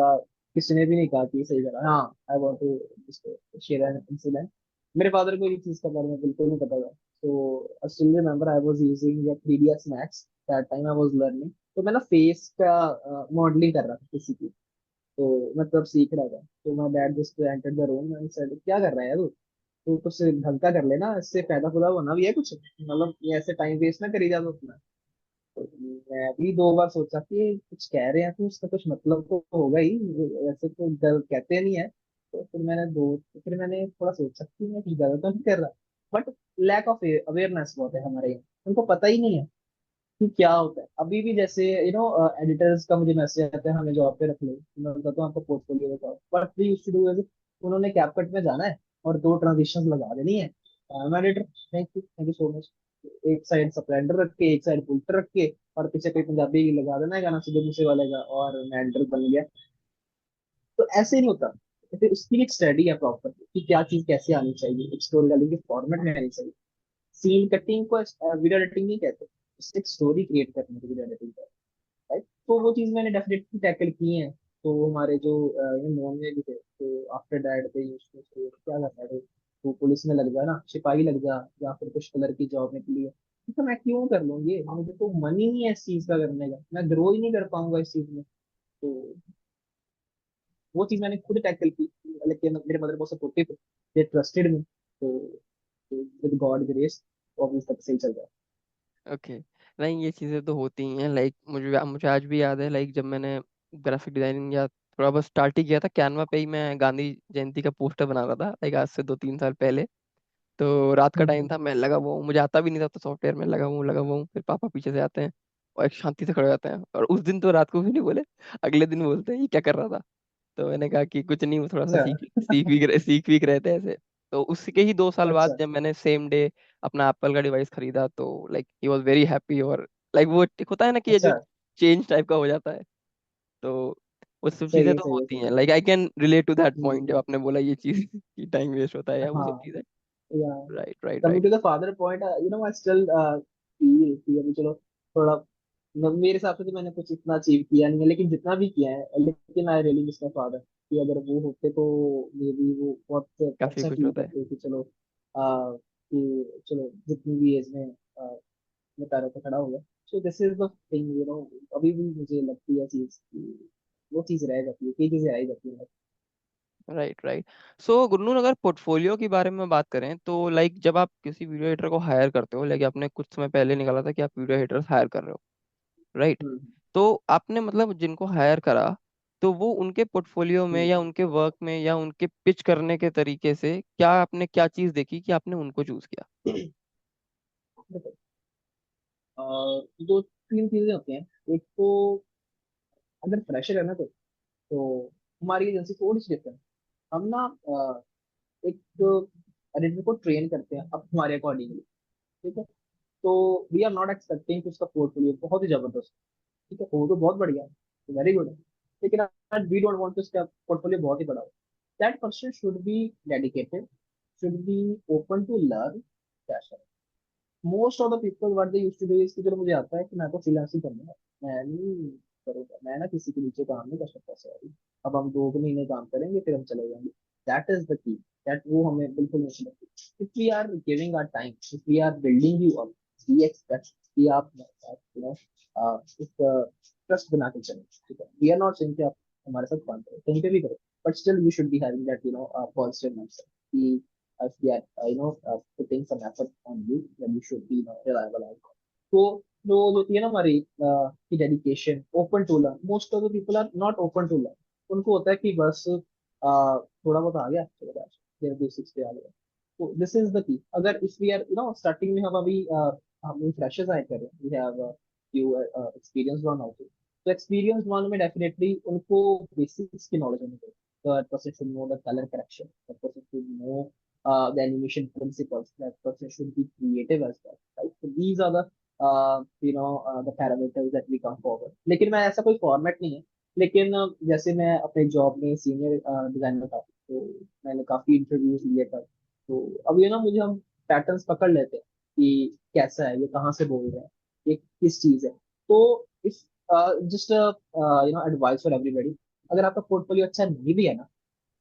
किसी ने भी नहीं कहा कि ये सही करा। हाँ, I want to share an incident. मेरे फादर को ये चीज का बारे में बिल्कुल नहीं पता था। तो I still remember I was using 3ds max, that time I was learning. तो मैं ना फेस का मॉडलिंग कर रहा था किसी की। तो मैं तब सीख रहा था। तो my dad just entered the room and said, क्या कर रहा है तू? तू कुछ ढंग का कर लेना, इससे फायदा खुदा होना भी है कुछ, मतलब ये ऐसे टाइम वेस्ट ना करी जा तो अपना। तो मैं भी 2 बार सोचा कि कुछ कह रहे हैं तो उसका कुछ मतलब तो होगा ही, ऐसे तो गलत कहते नहीं है। तो फिर मैंने थोड़ा सोचा कि मैं कुछ गलत तो नहीं कर रहा। बट लैक ऑफ अवेयरनेस बहुत है हमारे यहाँ, उनको पता ही नहीं है कि क्या होता है। अभी भी जैसे एडिटर्स का मुझे मैसेज आता है हमें जॉब पे रख लो, मैं बताता हूँ आपको पोर्टफोलियो बताओ, but we used to do is उन्होंने कैपकट में जाना है और 2 ट्रांजिशन लगा देनी है। Editor, thank you so much. एक साइड स्प्लेंडर रख के, एक साइड बुल्टर रख के, और पीछे कोई पंजाबी लगा देना है गाना सीधे मूसे वाले का, और मैं एडिटर बन गया। तो ऐसे नहीं होता। फिर उसकी भी एक स्टडी है प्रॉपर कि क्या चीज कैसे आनी चाहिए, एक स्टोरी टेलिंग के फॉर्मेट में आनी चाहिए। सीन कटिंग को वीडियो एडिटिंग नहीं कहते, उससे एक स्टोरी क्रिएट करने की वीडियो एडिटिंग। राइट। तो वो चीज मैंने डेफिनेटली टैकल की है। तो वो हमारे जो ये नॉन में भी थे, तो after that they used to say क्या करना है, तो पुलिस में लग जा ना, सिपाही लग जा, या फिर कुछ कलर की जॉब निकली है, तो मैं क्यों कर लूंगी, मुझे तो मन ही नहीं है इस चीज का करने का, मैं ग्रो ही नहीं कर पाऊंगा इस चीज में। तो वो चीज मैंने खुद टैकल की, लेकिन मेरे मदर बहुत सपोर्टिव थे, दे ट्रस्टेड मी, तो विद गॉड ग्रेस वो अभी तक सही चल रहा ओके। नहीं, ये चीज़ें तो होती ही हैं। लाइक मुझे मुझे आज भी याद है, लाइक जब मैंने ग्राफिक डिजाइनिंग या थोड़ा बहुत स्टार्ट ही किया था, कैनवा पे ही मैं गांधी जयंती का पोस्टर बना रहा था, लाइक आज से 2-3 साल पहले। तो रात है। का टाइम था, मैं लगा हुआ हूँ, मुझे आता भी नहीं था, तो सॉफ्टवेयर में लगा हुआ हूँ, फिर पापा पीछे से आते हैं और एक शांति से खड़े हो जाते हैं, और उस दिन तो रात को भी नहीं बोले, अगले दिन बोलते हैं ये क्या कर रहा था। तो मैंने कहा कि कुछ नहीं, वो थोड़ा सा अच्छा सीख भी रहे थे ऐसे। तो उसके ही 2 साल बाद अच्छा जब मैंने सेम डे अपना एप्पल का डिवाइस खरीदा, तो like he was very happy. और लाइक वो एक होता है ना कि ये जो अच्छा। चेंज टाइप का हो जाता है, तो वो सब चीजें सही है तो सही है होती सही हैं। है। Like I can relate to that point, जब हम्म, आपने बोला ये चीज कि टाइम वेस्ट होता है या वो सब हाँ चीजें। या right, right, coming right. To the father point, I still feel कि अभी चलो थोड़ा, मेरे हिसाब से तो मैंने कुछ इतना अचीव किया नहीं है, लेकिन जितना भी किया है, लेकिन I really miss my father, कि अगर वो होते तो मे बी वो बहुत काफी अच्छा कुछ फील होता है। करते कि चलो कि चलो जितनी भी एज में अपने पैरों पे खड़ा हो गया। सो दिस इज द थिंग, अभी भी मुझे लगती है चीज कि वो चीज रह जाती है, कई चीजें रह जाती है। Right, right. सो गुरनूर, अगर पोर्टफोलियो के बारे में बात करें, तो लाइक जब आप किसी वीडियो एडिटर को हायर करते हो, लाइक आपने कुछ समय पहले निकाला था कि आप वीडियो एडिटर्स हायर कर रहे हो, राइट? हम्म तो आपने मतलब जिनको हायर करा, तो वो उनके पोर्टफोलियो में हम्म। या उनके वर्क में या उनके पिच करने के तरीके से क्या आपने क्या चीज देखी कि आपने उनको चूज किया? देखो, दो तीन चीजें होती हैं। एक तो अगर फ्रेशर है ना, तो हमारी एजेंसी थोड़ी सी डिफरेंट। हम ना एक एडिटर को ट्रेन करते हैं अब हमारे अकॉर्डिंगली, ठीक है। तो वी आर नॉट एक्सपेक्टिंग कि उसका पोर्टफोलियो बहुत ही जबरदस्त, ठीक है, वो तो बहुत बढ़िया है, वेरी गुड है, लेकिन वी डोंट वांट टू उसका पोर्टफोलियो बहुत ही बड़ा हो। That person should be dedicated, should be open to learn. Most of the people what they used to do is कि चलो मुझे आता है कि मैं तो फ्रीलांसिंग करना है, मैं नहीं करूँगा, मैं ना किसी के नीचे काम नहीं कर सकता सर, अब हम 2 महीने काम करेंगे फिर हम चले जाएंगे। That is the key, that वो हमें बिल्कुल नहीं समझती। If we are giving our time, if we are building you up, we expect कि आप एक ट्रस्ट बना के चलें, ठीक है। वी आर नॉट सेइंग कि आप हमारे साथ काम करो, कहीं पे भी करो, but still you should be having that positive mindset, if they are putting some effort on you, then you should be reliable as well. तो जो जो होती है ना हमारी की dedication, open to learn, most of the people are not open to learn. उनको होता है कि बस थोड़ा बहुत आ गया चलो बस, मेरे बेसिक्स पे आ गया। तो दिस इज द की, अगर इफ वी आर स्टार्टिंग में हम अभी हम फ्रेशर्स आए कर रहे हैं, we have few experience one also. तो एक्सपीरियंस वन में डेफिनेटली उनको बेसिक्स की नॉलेज होनी चाहिए। That person should know the color correction. That person should know the animation principles. That person should be creative as well. Right? So these are the the parameters that we come forward. लेकिन मैं ऐसा कोई format नहीं है। लेकिन जैसे मैं अपने जॉब में सीनियर डिजाइनर था, तो मैंने काफी इंटरव्यूज लिए था। तो अब ये ना मुझे हम पैटर्न्स पकड़ लेते हैं कि कैसा है ये, कहाँ से बोल रहे हैं, ये किस चीज है। तो इस जस्ट एडवाइस फॉर एवरीबॉडी, अगर आपका पोर्टफोलियो अच्छा नहीं भी है ना,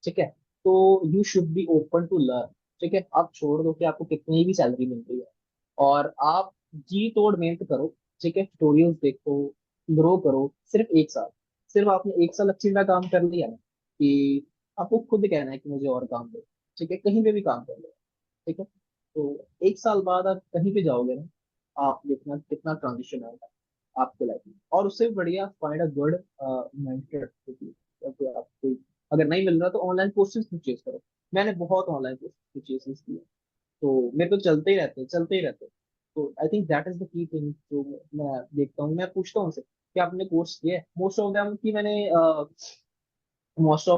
ठीक है, तो you should be open to learn. ठीक है, आप छोड़ दो कि आपको कितनी भी सैलरी मिल रही है, और आप जी तोड़ मेहनत करो, ठीक है, ट्यूटोरियल्स देखो, ग्रो करो। सिर्फ आपने 1 साल अच्छी तरह काम कर लिया ना, कि आपको खुद कहना है कि मुझे और काम दो, ठीक है, कहीं पे भी काम कर लो, ठीक है। तो 1 साल बाद आप कहीं पे जाओगे ना, आप देखना कितना ट्रांजिशन आएगा आपके लाइफ में। और उससे भी बढ़िया फाइंड अ गुड मेंटर, आप कोई अगर नहीं मिल रहा तो ऑनलाइन कोर्सेज परचेज करो। मैंने बहुत ऑनलाइन परचेज किए, तो मेरे को चलते ही रहते हैं। तो I think that is the key thing जो मैं देखता हूँ, मैं पूछता हूँ उनसे कि आपने कोर्स किया है, मोस्ट ऑफ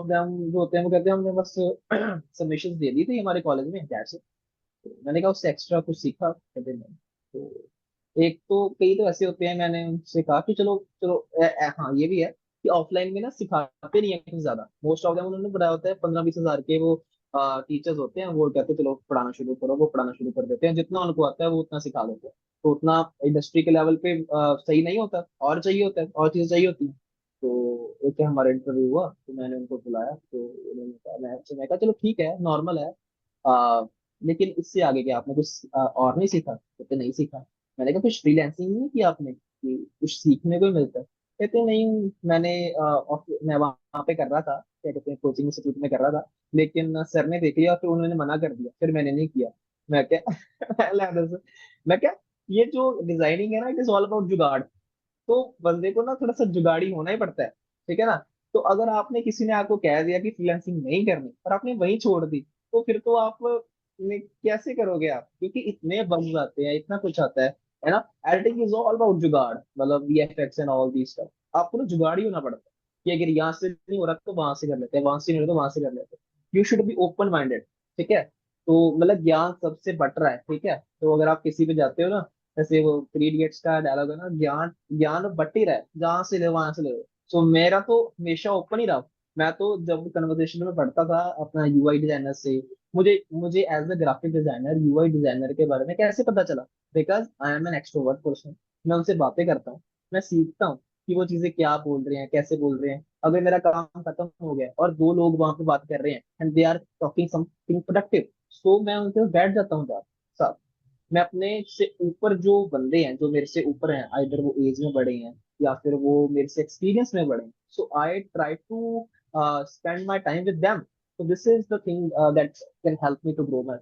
देम जो होते हैं वो कहते हैं हमने बस सबमिशंस दे दी थी हमारे कॉलेज में, दैट्स इट। तो मैंने कहा उससे एक्स्ट्रा कुछ सीखा, कहते नहीं। तो एक तो कई तो ऐसे होते हैं, मैंने उनसे कहा कि चलो चलो हाँ ये भी है कि ऑफलाइन में ना सिखाते नहीं है कुछ ज्यादा, मोस्ट ऑफ देम उन्होंने पढ़ाया होता है 15-20 हजार के वो टीचर्स होते हैं, वो कहते हैं चलो पढ़ाना शुरू करो, वो पढ़ाना शुरू कर देते हैं, जितना उनको आता है वो उतना सिखा देते हैं। तो उतना इंडस्ट्री के लेवल पे सही नहीं होता, और चाहिए होता है, और चीजें चाहिए होती है। तो एक हमारा इंटरव्यू हुआ तो मैंने उनको बुलाया, तो उन्होंने कहा, मैं कहा चलो ठीक है, नॉर्मल है। आ, लेकिन इससे आगे क्या आपने कुछ और नहीं सीखा? कहते नहीं सीखा। मैंने कहा कुछ फ्रीलांसिंग नहीं किया आपने कि कुछ सीखने को ही मिलता है? कहते नहीं, मैं वहाँ पे कर रहा था, क्या कहते हैं, कोचिंग इंस्टीट्यूट में कर रहा था, लेकिन सर ने देख लिया, फिर उन्होंने मना कर दिया, फिर मैंने नहीं किया। मैं क्या मैं क्या, ये जो डिजाइनिंग है ना, इट इज ऑल अबाउट जुगाड़। तो बंदे को ना थोड़ा सा जुगाड़ी होना ही पड़ता है, ठीक है ना। तो अगर आपने, किसी ने आपको कह दिया कि फ्रीलांसिंग नहीं करनी और आपने वहीं छोड़ दी, तो फिर तो आप कैसे करोगे आप, क्योंकि इतने बग्स आते हैं, इतना कुछ आता है ना। एडिटिंग इज ऑल अबाउट जुगाड़, मतलब VFX and all the stuff. आपको ना जुगाड़ी होना पड़ता है कि अगर यहाँ से नहीं हो रहा तो वहां से कर लेते हैं, वहां से नहीं हो रहा तो वहां से कर लेते हैं। You should be open minded, ठीक है। तो मतलब ज्ञान सबसे बट रहा है, ठीक है। तो अगर आप किसी पे जाते हो ना, जैसे वो थ्री इडियट्स का डायलॉग है ना, ज्ञान ज्ञान बट ही रहा है, जहां से ले वहां से ले। सो मेरा तो हमेशा ओपन ही रहा। मैं तो जब कन्वर्सेशन में पढ़ता था अपना यूआई डिजाइनर से, मुझे मुझे as a graphic designer UI designer के बारे में कैसे पता चला? Because I am an extrovert person. मैं उनसे बातें करता हूँ, मैं सीखता हूँ कि वो चीजें क्या बोल रहे हैं, कैसे बोल रहे हैं। अगर मेरा काम खत्म हो गया और दो लोग वहां पे बात कर रहे हैं and they are talking something productive, so मैं उनके बैठ जाता हूँ साथ। मैं अपने से ऊपर जो बंदे हैं, जो मेरे से ऊपर हैं, आइदर वो एज में बड़े हैं या फिर वो मेरे से एक्सपीरियंस में बड़े हैं, so I try to spend my time with them. तो this is the thing that can help me to grow my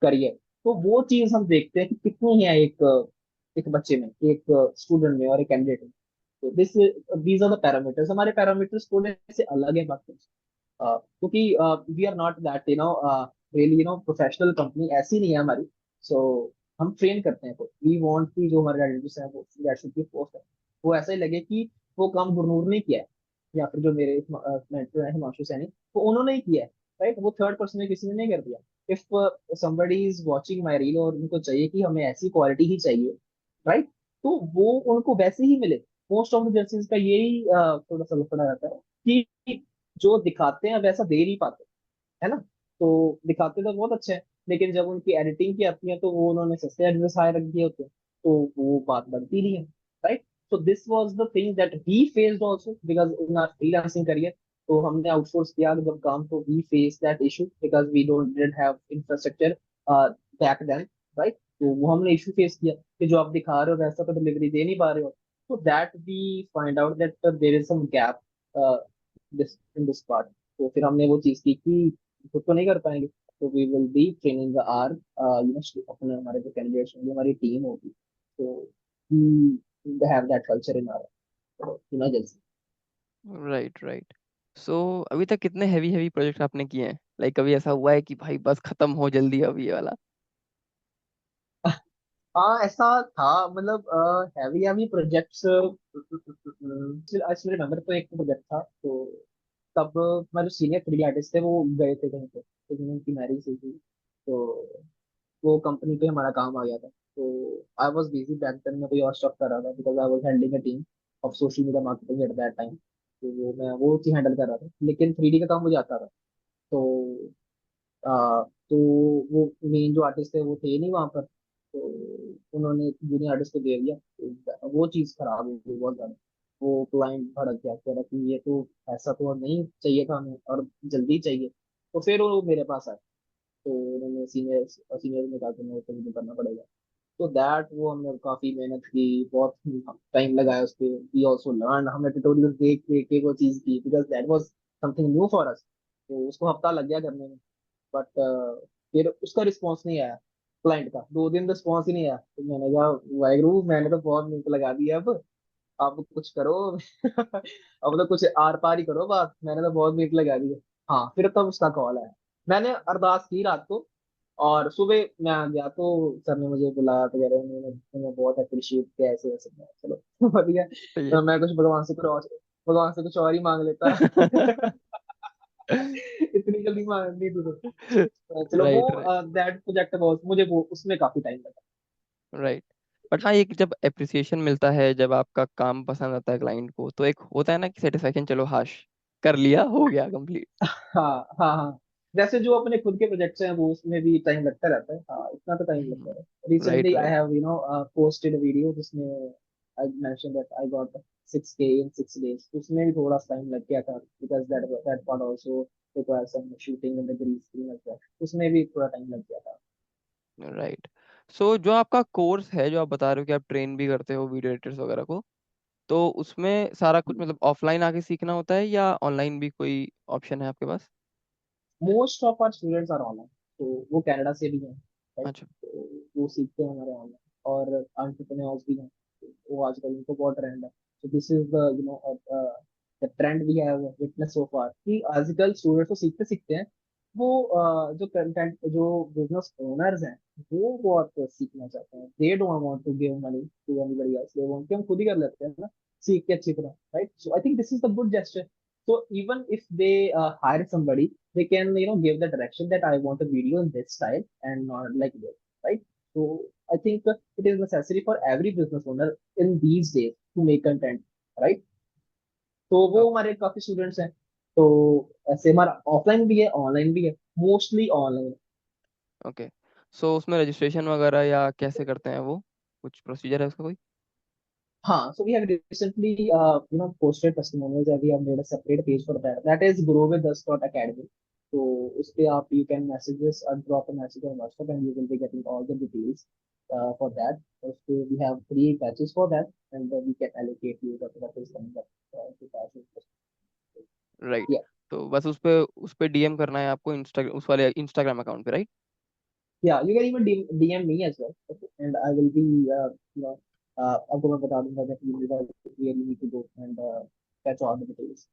career. तो वो चीज हम देखते हैं कि कितनी है एक बच्चे में, एक स्टूडेंट में और एक कैंडिडेट में। तो दीज आर द पैरामीटर्स। हमारे पैरामीटर्स थोड़े से अलग है बाकी, क्योंकि we are not that really professional company, ऐसी नहीं है हमारी। सो हम ट्रेन करते हैं, तो वी वांट कि जो हमारे एडिटर्स हैं वो दैट शुड बी पोस्ट है, वो ऐसा ही लगे कि वो काम गुरनूर ने किया है, या फिर जो मेरे मेंटर है हिमांशु सैनी, तो उन्होंने ही किया है। राइट, वो थर्ड पर्सन में किसी ने नहीं कर दिया। If somebody is watching my reel और उनको चाहिए कि हमें ऐसी क्वालिटी ही चाहिए, राइट, तो वो उनको वैसे ही मिले। मोस्ट ऑफ द जर्सीज का यही थोड़ा सा लफड़ा रहता है कि जो दिखाते हैं वैसा दे नहीं पाते, है ना। तो दिखाते तो बहुत अच्छे हैं, लेकिन जब उनकी एडिटिंग की आती है तो वो उन्होंने सस्ते एड्रेस हाई रख दिए होते हैं, तो वो बात बनती नहीं है। Right. So this was the thing that we faced also because in our freelancing career. तो हमने आउटसोर्स किया जब काम, तो we face that issue because we don't didn't have infrastructure back then. Right. तो वो हमने इशू फेस किया कि जो आप दिखा रहे हो वैसा तो डिलीवरी दे नहीं पा रहे हो। तो that we find out that there is some gap this in this part. तो फिर हमने वो चीज की कि खुद तो नहीं कर पाएंगे, तो we will be training are अपने, हमारे जो कैंडिडेट्स होंगे, हमारी टीम होगी, तो we have that culture in our जैसे। Right, right. सो अभी तक कितने हैवी हैवी प्रोजेक्ट आपने किए हैं? लाइक कभी ऐसा हुआ है कि भाई बस खत्म हो जल्दी अब ये वाला? हाँ ऐसा था, मतलब heavy heavy projects. I still remember, तो एक प्रोजेक्ट था, तो तब हमारे जो सीनियर 3D आर्टिस्ट थे वो गए थे कहीं पे, तो उनकी मैरिज हुई थी, तो वो कंपनी पे हमारा काम आ गया था। तो I was busy back then, मैं कोई और स्टफ कर रहा था because I was handling a team of social media marketing at that time. तो मैं वो चीज हैंडल कर रहा था, लेकिन 3D का काम मुझे आता था। तो तो वो मेन जो आर्टिस्ट थे वो थे नहीं वहाँ पर, तो उन्होंने जूनियर आर्टिस्ट को दे दिया। तो वो चीज़ खराब हो गई बहुत ज़्यादा। वो क्लाइंट भड़क गया, कह रहा कि ये तो ऐसा तो नहीं चाहिए था हमें और जल्दी चाहिए। तो फिर वो मेरे पास आए, तो उन्होंने सीनियर ने कहा कि मेरे को मुझे करना पड़ेगा। तो दैट वो हमने काफी मेहनत की, बहुत टाइम लगाया उस पे। वी आल्सो लर्न, हमने ट्यूटोरियल देख देख के वो चीज की because that was something new for us. तो उसको हफ्ता लग गया करने में, बट फिर उसका रिस्पॉन्स नहीं आया। क्लाइंट का 2 दिन रिस्पॉन्स ही नहीं आया, तो मैंने कहा वाहेगुरु, मैंने तो बहुत मिनट लगा दी अब कुछ करो। अब तो कुछ आर पार ही करो बात, मैंने तो बहुत मिनट लगा दी है। हाँ, फिर तब उसका कॉल आया। मैंने अरदास की रात को, और सुबह मैं आ गया तो सर ने मुझे बुलाया, तो कह रहे उन्होंने बहुत अप्रिशिएट किया, ऐसे वैसे। मैं, चलो बढ़िया। सही है। तो मैं कुछ भगवान से कुछ और ही मांग लेता। इतनी जल्दी मांग नहीं थी तो चलो वो राइट, राइट, दैट प्रोजेक्ट बहुत, मुझे वो उसमें काफी टाइम लगा। राइट। बट हाँ, एक जब अप्रिसिएशन मिलता है, जब आपका काम पसंद आता है क्लाइंट को, तो एक होता है ना कि सेटिस्फेक्शन, चलो हाश कर लिया, हो गया कंप्लीट। हाँ हाँ हाँ। वैसे जो अपने खुद के प्रोजेक्ट्स हैं वो उसमें भी टाइम लगता रहता है, हाँ इतना तो टाइम लगता है। Right, recently I right. Have posted a video जिसमें I mention that I got 6K in 6 days. उसमें भी थोड़ा टाइम लग गया था because that part also requires some shooting in the green screen as well. उसमें भी थोड़ा टाइम लग गया था. राइट. सो जो आपका कोर्स है, जो आप बता रहे हो कि आप ट्रेन भी करते हो वीडियो एडिटर्स वगैरह को, तो उसमें सारा कुछ मतलब ऑफलाइन आके सीखना होता है या ऑनलाइन भी कोई ऑप्शन है आपके पास? Most of our students are online. तो वो कनाडा से भी हैं, राइट. अच्छा. तो वो सीखते हैं हमारे ऑनलाइन. और एंटरप्रेन्योर्स भी हैं. तो वो आजकल उनको बहुत ट्रेंड है. तो this is the the trend we have witness so far कि आजकल स्टूडेंट्स को सीखते सीखते हैं. वो जो कंटेंट जो बिजनेस ओनर्स हैं वो बहुत सीखना चाहते हैं. They don't want to give money to anybody else. They want कि हम खुद ही कर लेते हैं ना, सीख के अच्छी तरह, right. So I think this is the good gesture. So even if they hire somebody, they can give the direction that I want a video in this style and not like this, right? So I think it is necessary for every business owner in these days to make content, right? तो वो हमारे काफी students हैं. तो ऐसे हमारा offline भी है ऑनलाइन भी है. Mostly online. ओके. सो उसमें रजिस्ट्रेशन वगैरह या कैसे करते हैं वो, कुछ प्रोसीजर है उसका कोई? हाँ, so we have recently posted testimonials and we have made a separate page for that. That is growwithus.academy. तो उस पे आप you can message us or drop a message on WhatsApp and you will be getting all the details for that. उस पे we have 3 batches for that and then we can allocate you that is coming up to batches. Right. Yeah, तो बस उस पे DM करना है आपको, उस वाले इंस्टाग्राम अकाउंट पे, right? yeah, you can even DM me as well, okay? And I will be you know आपको मैं बता दूंगा that you guys really need to go and catch all the details.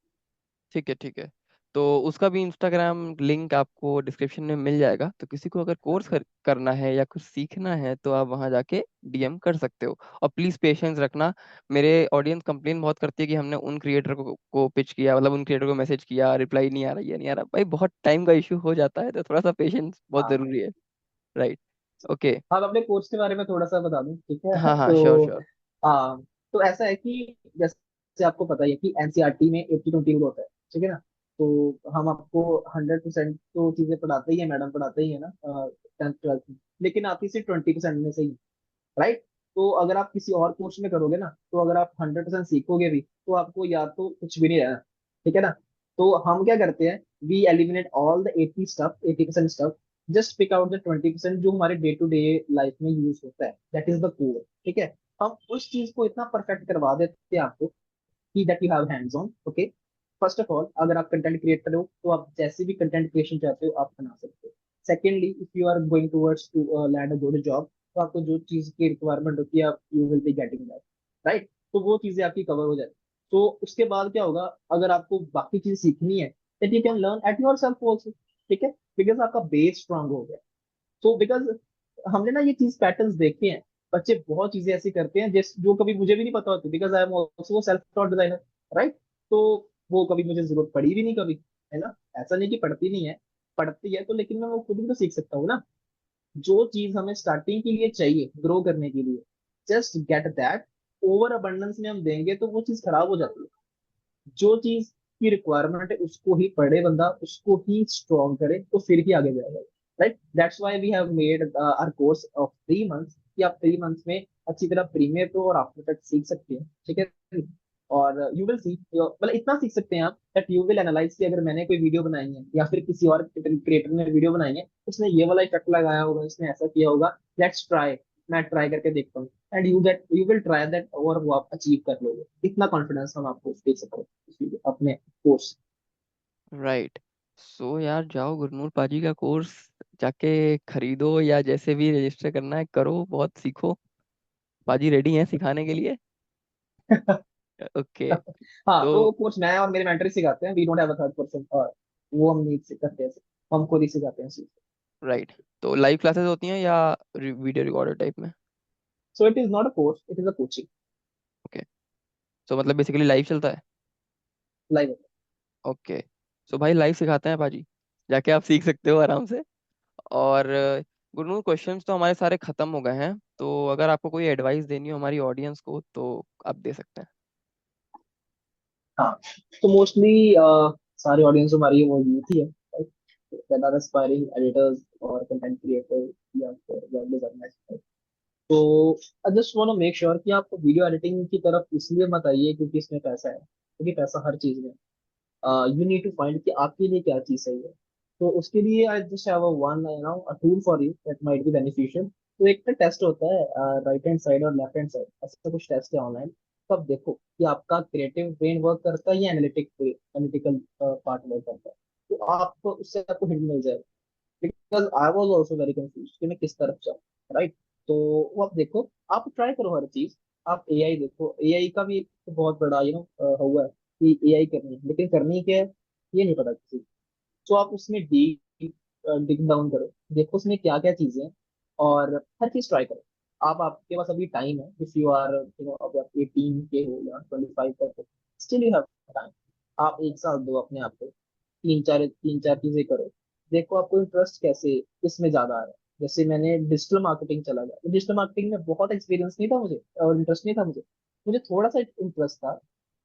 ठीक है, ठीक है. तो उसका भी इंस्टाग्राम लिंक आपको डिस्क्रिप्शन में मिल जाएगा, तो किसी को अगर कोर्स करना है या कुछ सीखना है तो आप वहां जाके डीएम कर सकते हो. और प्लीज पेशेंस रखना. मेरे ऑडियंस कंप्लेन बहुत करती है कि हमने उन क्रिएटर को पिच किया, मतलब उन क्रिएटर को मैसेज किया, रिप्लाई नहीं आ रहा, ये नहीं आ रहा. भाई बहुत टाइम का इशू हो जाता है, तो थोड़ा सा पेशेंस बहुत हाँ, जरूरी है. राइट. ओके. आप अपने कोर्स के बारे में थोड़ा सा बता दूं, ठीक है? हाँ हाँ, श्योर तो श्योर. तो ऐसा है कि जैसे आपको पता ही है कि एनसीईआरटी में 80-20 रूल होता है, ठीक है ना? तो हम आपको 100% तो चीजें पढ़ाते ही है, मैडम पढ़ाते ही है ना 10th 12th में. लेकिन आती सिर्फ 20% में से ही, राइट. तो अगर आप किसी और कोर्स में करोगे ना, तो अगर आप 100% सीखोगे भी तो आपको याद तो कुछ भी नहीं रहना, ठीक है ना? तो हम क्या करते हैं, we eliminate all the 80% stuff. Just pick out the 20% जो हमारे डे टू डे लाइफ में यूज होता है. दैट इज द कोर, ठीक है. हम उस चीज को इतना परफेक्ट करवा देते हैं आपको कि that you have hands on, okay. First of all, अगर आप कंटेंट क्रिएट करो तो आप जैसे भी कंटेंट क्रिएशन चाहते हो आप बना सकते हो. Secondly, if you are going towards to land a good job, तो आपको जो चीज की रिक्वायरमेंट होती है you will be getting that, right. तो वो चीजें आपकी कवर हो जाती. तो उसके बाद क्या होगा, अगर आपको बाकी चीज सीखनी है that you can learn at your self also, ठीक है. बिकॉज आपका बेस स्ट्रांग हो गया. तो बिकॉज हमने ना ये चीज पैटर्न्स देखे हैं. बच्चे बहुत चीजें ऐसी करते हैं जिस जो कभी मुझे भी नहीं पता होती because I am also self taught designer, right. तो वो कभी मुझे जरूरत पड़ी भी नहीं कभी, है ना. ऐसा नहीं कि पढ़ती नहीं है, पढ़ती है तो, लेकिन मैं वो खुद भी तो सीख सकता हूँ ना. जो चीज हमें स्टार्टिंग के लिए चाहिए ग्रो करने के लिए, just get that. Over abundance में हम देंगे तो वो चीज खराब हो जाती है. जो चीज की रिक्वायरमेंट है उसको ही पढ़े बंदा, उसको ही स्ट्रॉन्ग करे तो फिर ही आगे जाएगा, right. That's why we have made our course of 3 months कि आप 3 मंथ्स में अच्छी तरह प्रीमियर प्रो और आफ्टर इफेक्ट सीख सकते हैं, ठीक है. और यू विल सी, मतलब इतना सीख सकते हैं आप दैट यू विल एनालाइज कि अगर मैंने कोई वीडियो बनाई है या फिर किसी और क्रिएटर ने वीडियो बनाई है, उसने ये वाला इफेक्ट लगाया होगा, उसने ऐसा किया होगा. Let's try. मैं ट्राई करके देखता हूँ and you will try that और वो आप अचीव कर लोगे. इतना कॉन्फिडेंस हम आपको दे सकते हैं अपने कोर्स. राइट. सो यार जाओ गुरनूर पाजी का कोर्स जाके खरीदो, या जैसे भी रजिस्टर करना है करो, बहुत सीखो. पाजी रेडी हैं सिखाने के लिए. ओके. हाँ, तो तो वो कोर्स मैं और मेरे मेंटर ही सिखाते हैं. We don't have a third person. और वो हम नीड से करते हैं, हम खुद ही सिखाते हैं. राइट. तो लाइव क्लासेस होती हैं या वीडियो रिकॉर्डर टाइप में? So it is not a course, it is a coaching. Okay. So मतलब बेसिकली लाइव चलता है. लाइव. ओके. सो भाई लाइव सिखाते हैं पाजी, जाके आप सीख सकते हो आराम से. और गुरनूर क्वेश्चंस तो हमारे सारे खत्म हो गए हैं, तो अगर आपको कोई एडवाइस देनी हो हमारी ऑडियंस को तो आप दे सकते हैं. हाँ, तो मोस्टली सारी ऑडियंस हमारी वो यूथ ही है, right. That are aspiring editors और कंटेंट क्रिएटर या फिर वेब डिजाइनर्स. तो I just want to make sure कि आप वीडियो एडिटिंग की तरफ इसलिए मत आइए क्योंकि इसमें पैसा है, क्योंकि पैसा हर चीज में। यू नीड टू फाइंड कि आपके लिए क्या चीज सही है। तो उसके लिए I just have a one a tool for you that might be beneficial. तो एक टेस्ट होता है, राइट हैंड साइड और लेफ्ट हैंड साइड, ऐसा कुछ टेस्ट है ऑनलाइन। तो आप देखो कि आपका क्रिएटिव ब्रेन वर्क करता है या एनालिटिकल पार्ट वर्क करता है। तो आपको उससे आपको हिंट मिल जाएगा, because I was also very confuse कि मैं किस तरफ जाऊँ। राइट। तो वो आप देखो, आप ट्राई करो हर चीज। आप एआई देखो, एआई का भी एक बहुत बड़ा हुआ है कि एआई करनी है, लेकिन करनी क्या है ये नहीं पता किसी को। तो आप उसमें डीप डिग डाउन करो, देखो उसमें क्या क्या चीजें हैं, और हर चीज ट्राई करो। आप आपके पास अभी टाइम है, इफ यू आर अभी आप 18 के हो या 25 तक हो, स्टिल यू हैव टाइम। आप एक साल दो अपने आप को, तीन चार चीजें करो। देखो आपको इंटरेस्ट कैसे किस में ज्यादा आ रहा है। जैसे मैंने डिजिटल मार्केटिंग चला गया, डिजिटल मार्केटिंग में बहुत एक्सपीरियंस नहीं था मुझे और इंटरेस्ट नहीं था मुझे। मुझे थोड़ा सा इंटरेस्ट था,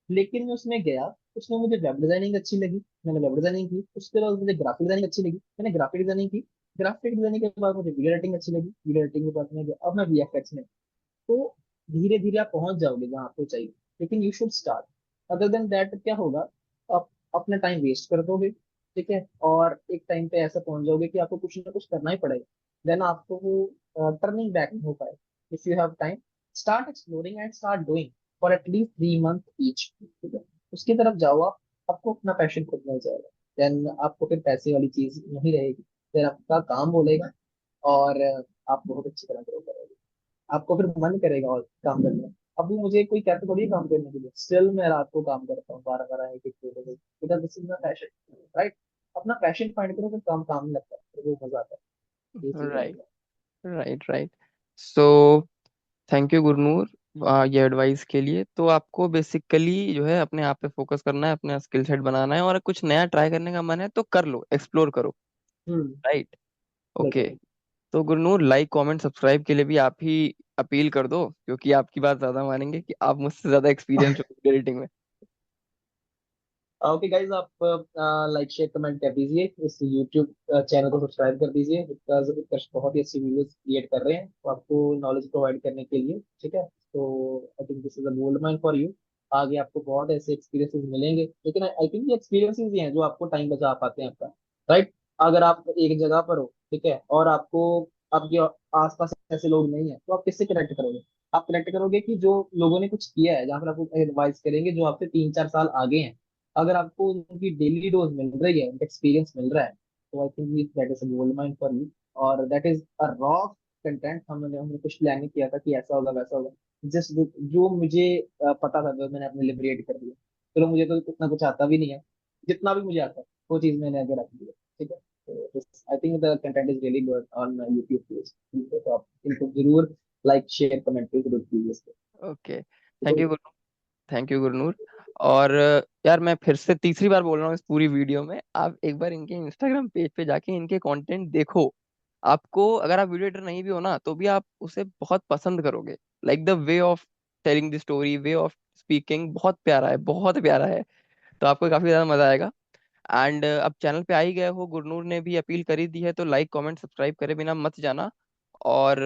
लेकिन मैं उसमें गया। उसमें मुझे वेब डिजाइनिंग अच्छी लगी, मैंने वेब डिजाइनिंग की। उसके बाद मुझे ग्राफिक डिजाइनिंग अच्छी लगी, मैंने ग्राफिक डिजाइनिंग की। ग्राफिक डिजाइनिंग के बाद मुझे वीडियो एडिटिंग अच्छी लगी, वीडियो एडिटिंग के बाद में गया अब मैं वीएफएक्स में। तो धीरे धीरे आप पहुंच जाओगे जहाँ आपको चाहिए, लेकिन you should start. Other than that क्या होगा, आप अपना टाइम वेस्ट कर दोगे। ठीक है, और एक टाइम पे ऐसा पहुंच जाओगे कि आपको कुछ ना कुछ करना ही पड़ेगा। देन आपको वो टर्निंग बैक नहीं हो पाए। If you have time, start exploring and start doing for at least 3 month each. ठीक है, उसकी तरफ जाओ आप, आपको अपना पैशन खुद मिल जाएगा। देन आपको फिर पैसे वाली चीज नहीं रहेगी, फिर आपका काम बोलेगा, और आप बहुत अच्छी तरह ग्रो करोगे। आपको फिर मन करेगा और काम करने का। अभी मुझे कोई कहता थोड़ी है काम करने के लिए, स्टिल मैं रात को काम करता हूँ 12 12 1 1 बजे, because this is my passion. Right. अपना पैशन फाइंड करो, फिर काम काम नहीं लगता, फिर वो मजा आता है। ये चीज राइट, रहती है। Right, right. So thank you Gurnoor, ये एडवाइस के लिए। तो आपको बेसिकली जो है अपने आप पे फोकस करना है, अपना स्किल सेट बनाना है, और कुछ नया ट्राई करने का मन है तो कर लो, एक्सप्लोर करो। हम्म। राइट। ओके। बिल्कुल। तो गुरनूर, लाइक कमेंट सब्सक्राइब के लिए भी आप ही अपील कर दो, क्योंकि आपकी बात ज्यादा मानेंगे कि आप मुझसे ज्यादा एक्सपीरियंस हो एडिटिंग में। ओके गाइज, आप लाइक शेयर कमेंट कर दीजिए, इस यूट्यूब चैनल को सब्सक्राइब कर दीजिए, बिकॉज उत्कर्ष बहुत ही अच्छी वीडियोस क्रिएट कर रहे हैं तो आपको नॉलेज प्रोवाइड करने के लिए। ठीक है, तो I think this is a gold mine for you. आगे आपको बहुत ऐसे एक्सपीरियंसेस मिलेंगे, लेकिन आई थिंक ये एक्सपीरियंसेस ही हैं जो आपको टाइम बचा पाते हैं आपका। राइट। अगर आप एक जगह पर हो, ठीक है, और आपको आपके आसपास ऐसे लोग नहीं है, तो आप किससे कनेक्ट करोगे? आप कनेक्ट करोगे कि जो लोगों ने कुछ किया है, जहाँ पर आपको एडवाइस करेंगे जो आपसे 3 4 साल आगे हैं। अगर आपको उनकी डेली डोज मिल रही है, उनका एक्सपीरियंस मिल रहा है, तो I think that is a gold mine for you. और that is a raw content. हमने कुछ प्लान नहीं किया था कि ऐसा होगा वैसा होगा। जस्ट जो मुझे पता था वो मैंने अपने लिए क्रिएट कर दिया। चलो, मुझे तो इतना कुछ आता भी नहीं है, जितना भी मुझे आता है वो चीज मैंने आगे रख दिया। ठीक है, तो I think the content is really good on YouTube page. ठीक है, तो आप इनको जरूर लाइक शेयर कमेंट पे जरूर कीजिए इसको। ओके। ठीक थैंक है। You, thank you Gurnoor. और यार, मैं फिर से तीसरी बार बोल रहा हूँ इस पूरी वीडियो में, आप एक बार इनके इंस्टाग्राम पेज पे जाके इनके कंटेंट देखो। आपको, अगर आप वीडियो एडिटर नहीं भी हो ना, तो भी आप उसे बहुत पसंद करोगे। Like the way of telling the story, way of speaking बहुत प्यारा है, बहुत प्यारा है। तो आपको काफी ज्यादा मजा आएगा। एंड अब चैनल पे आ ही गए हो, गुरनूर ने भी अपील करी दी है, तो लाइक कमेंट सब्सक्राइब करे बिना मत जाना। और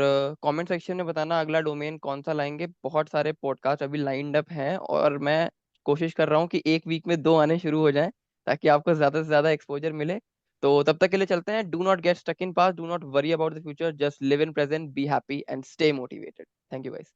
कमेंट सेक्शन में बताना अगला डोमेन कौन सा लाएंगे। बहुत सारे पॉडकास्ट अभी लाइंड अप हैं, और मैं कोशिश कर रहा हूँ कि एक वीक में दो आने शुरू हो जाएं, ताकि आपको ज्यादा से ज्यादा एक्सपोजर मिले। तो तब तक के लिए चलते हैं। Do not get stuck in past, do not worry about the future, just live in present, be happy and stay motivated. Thank you guys.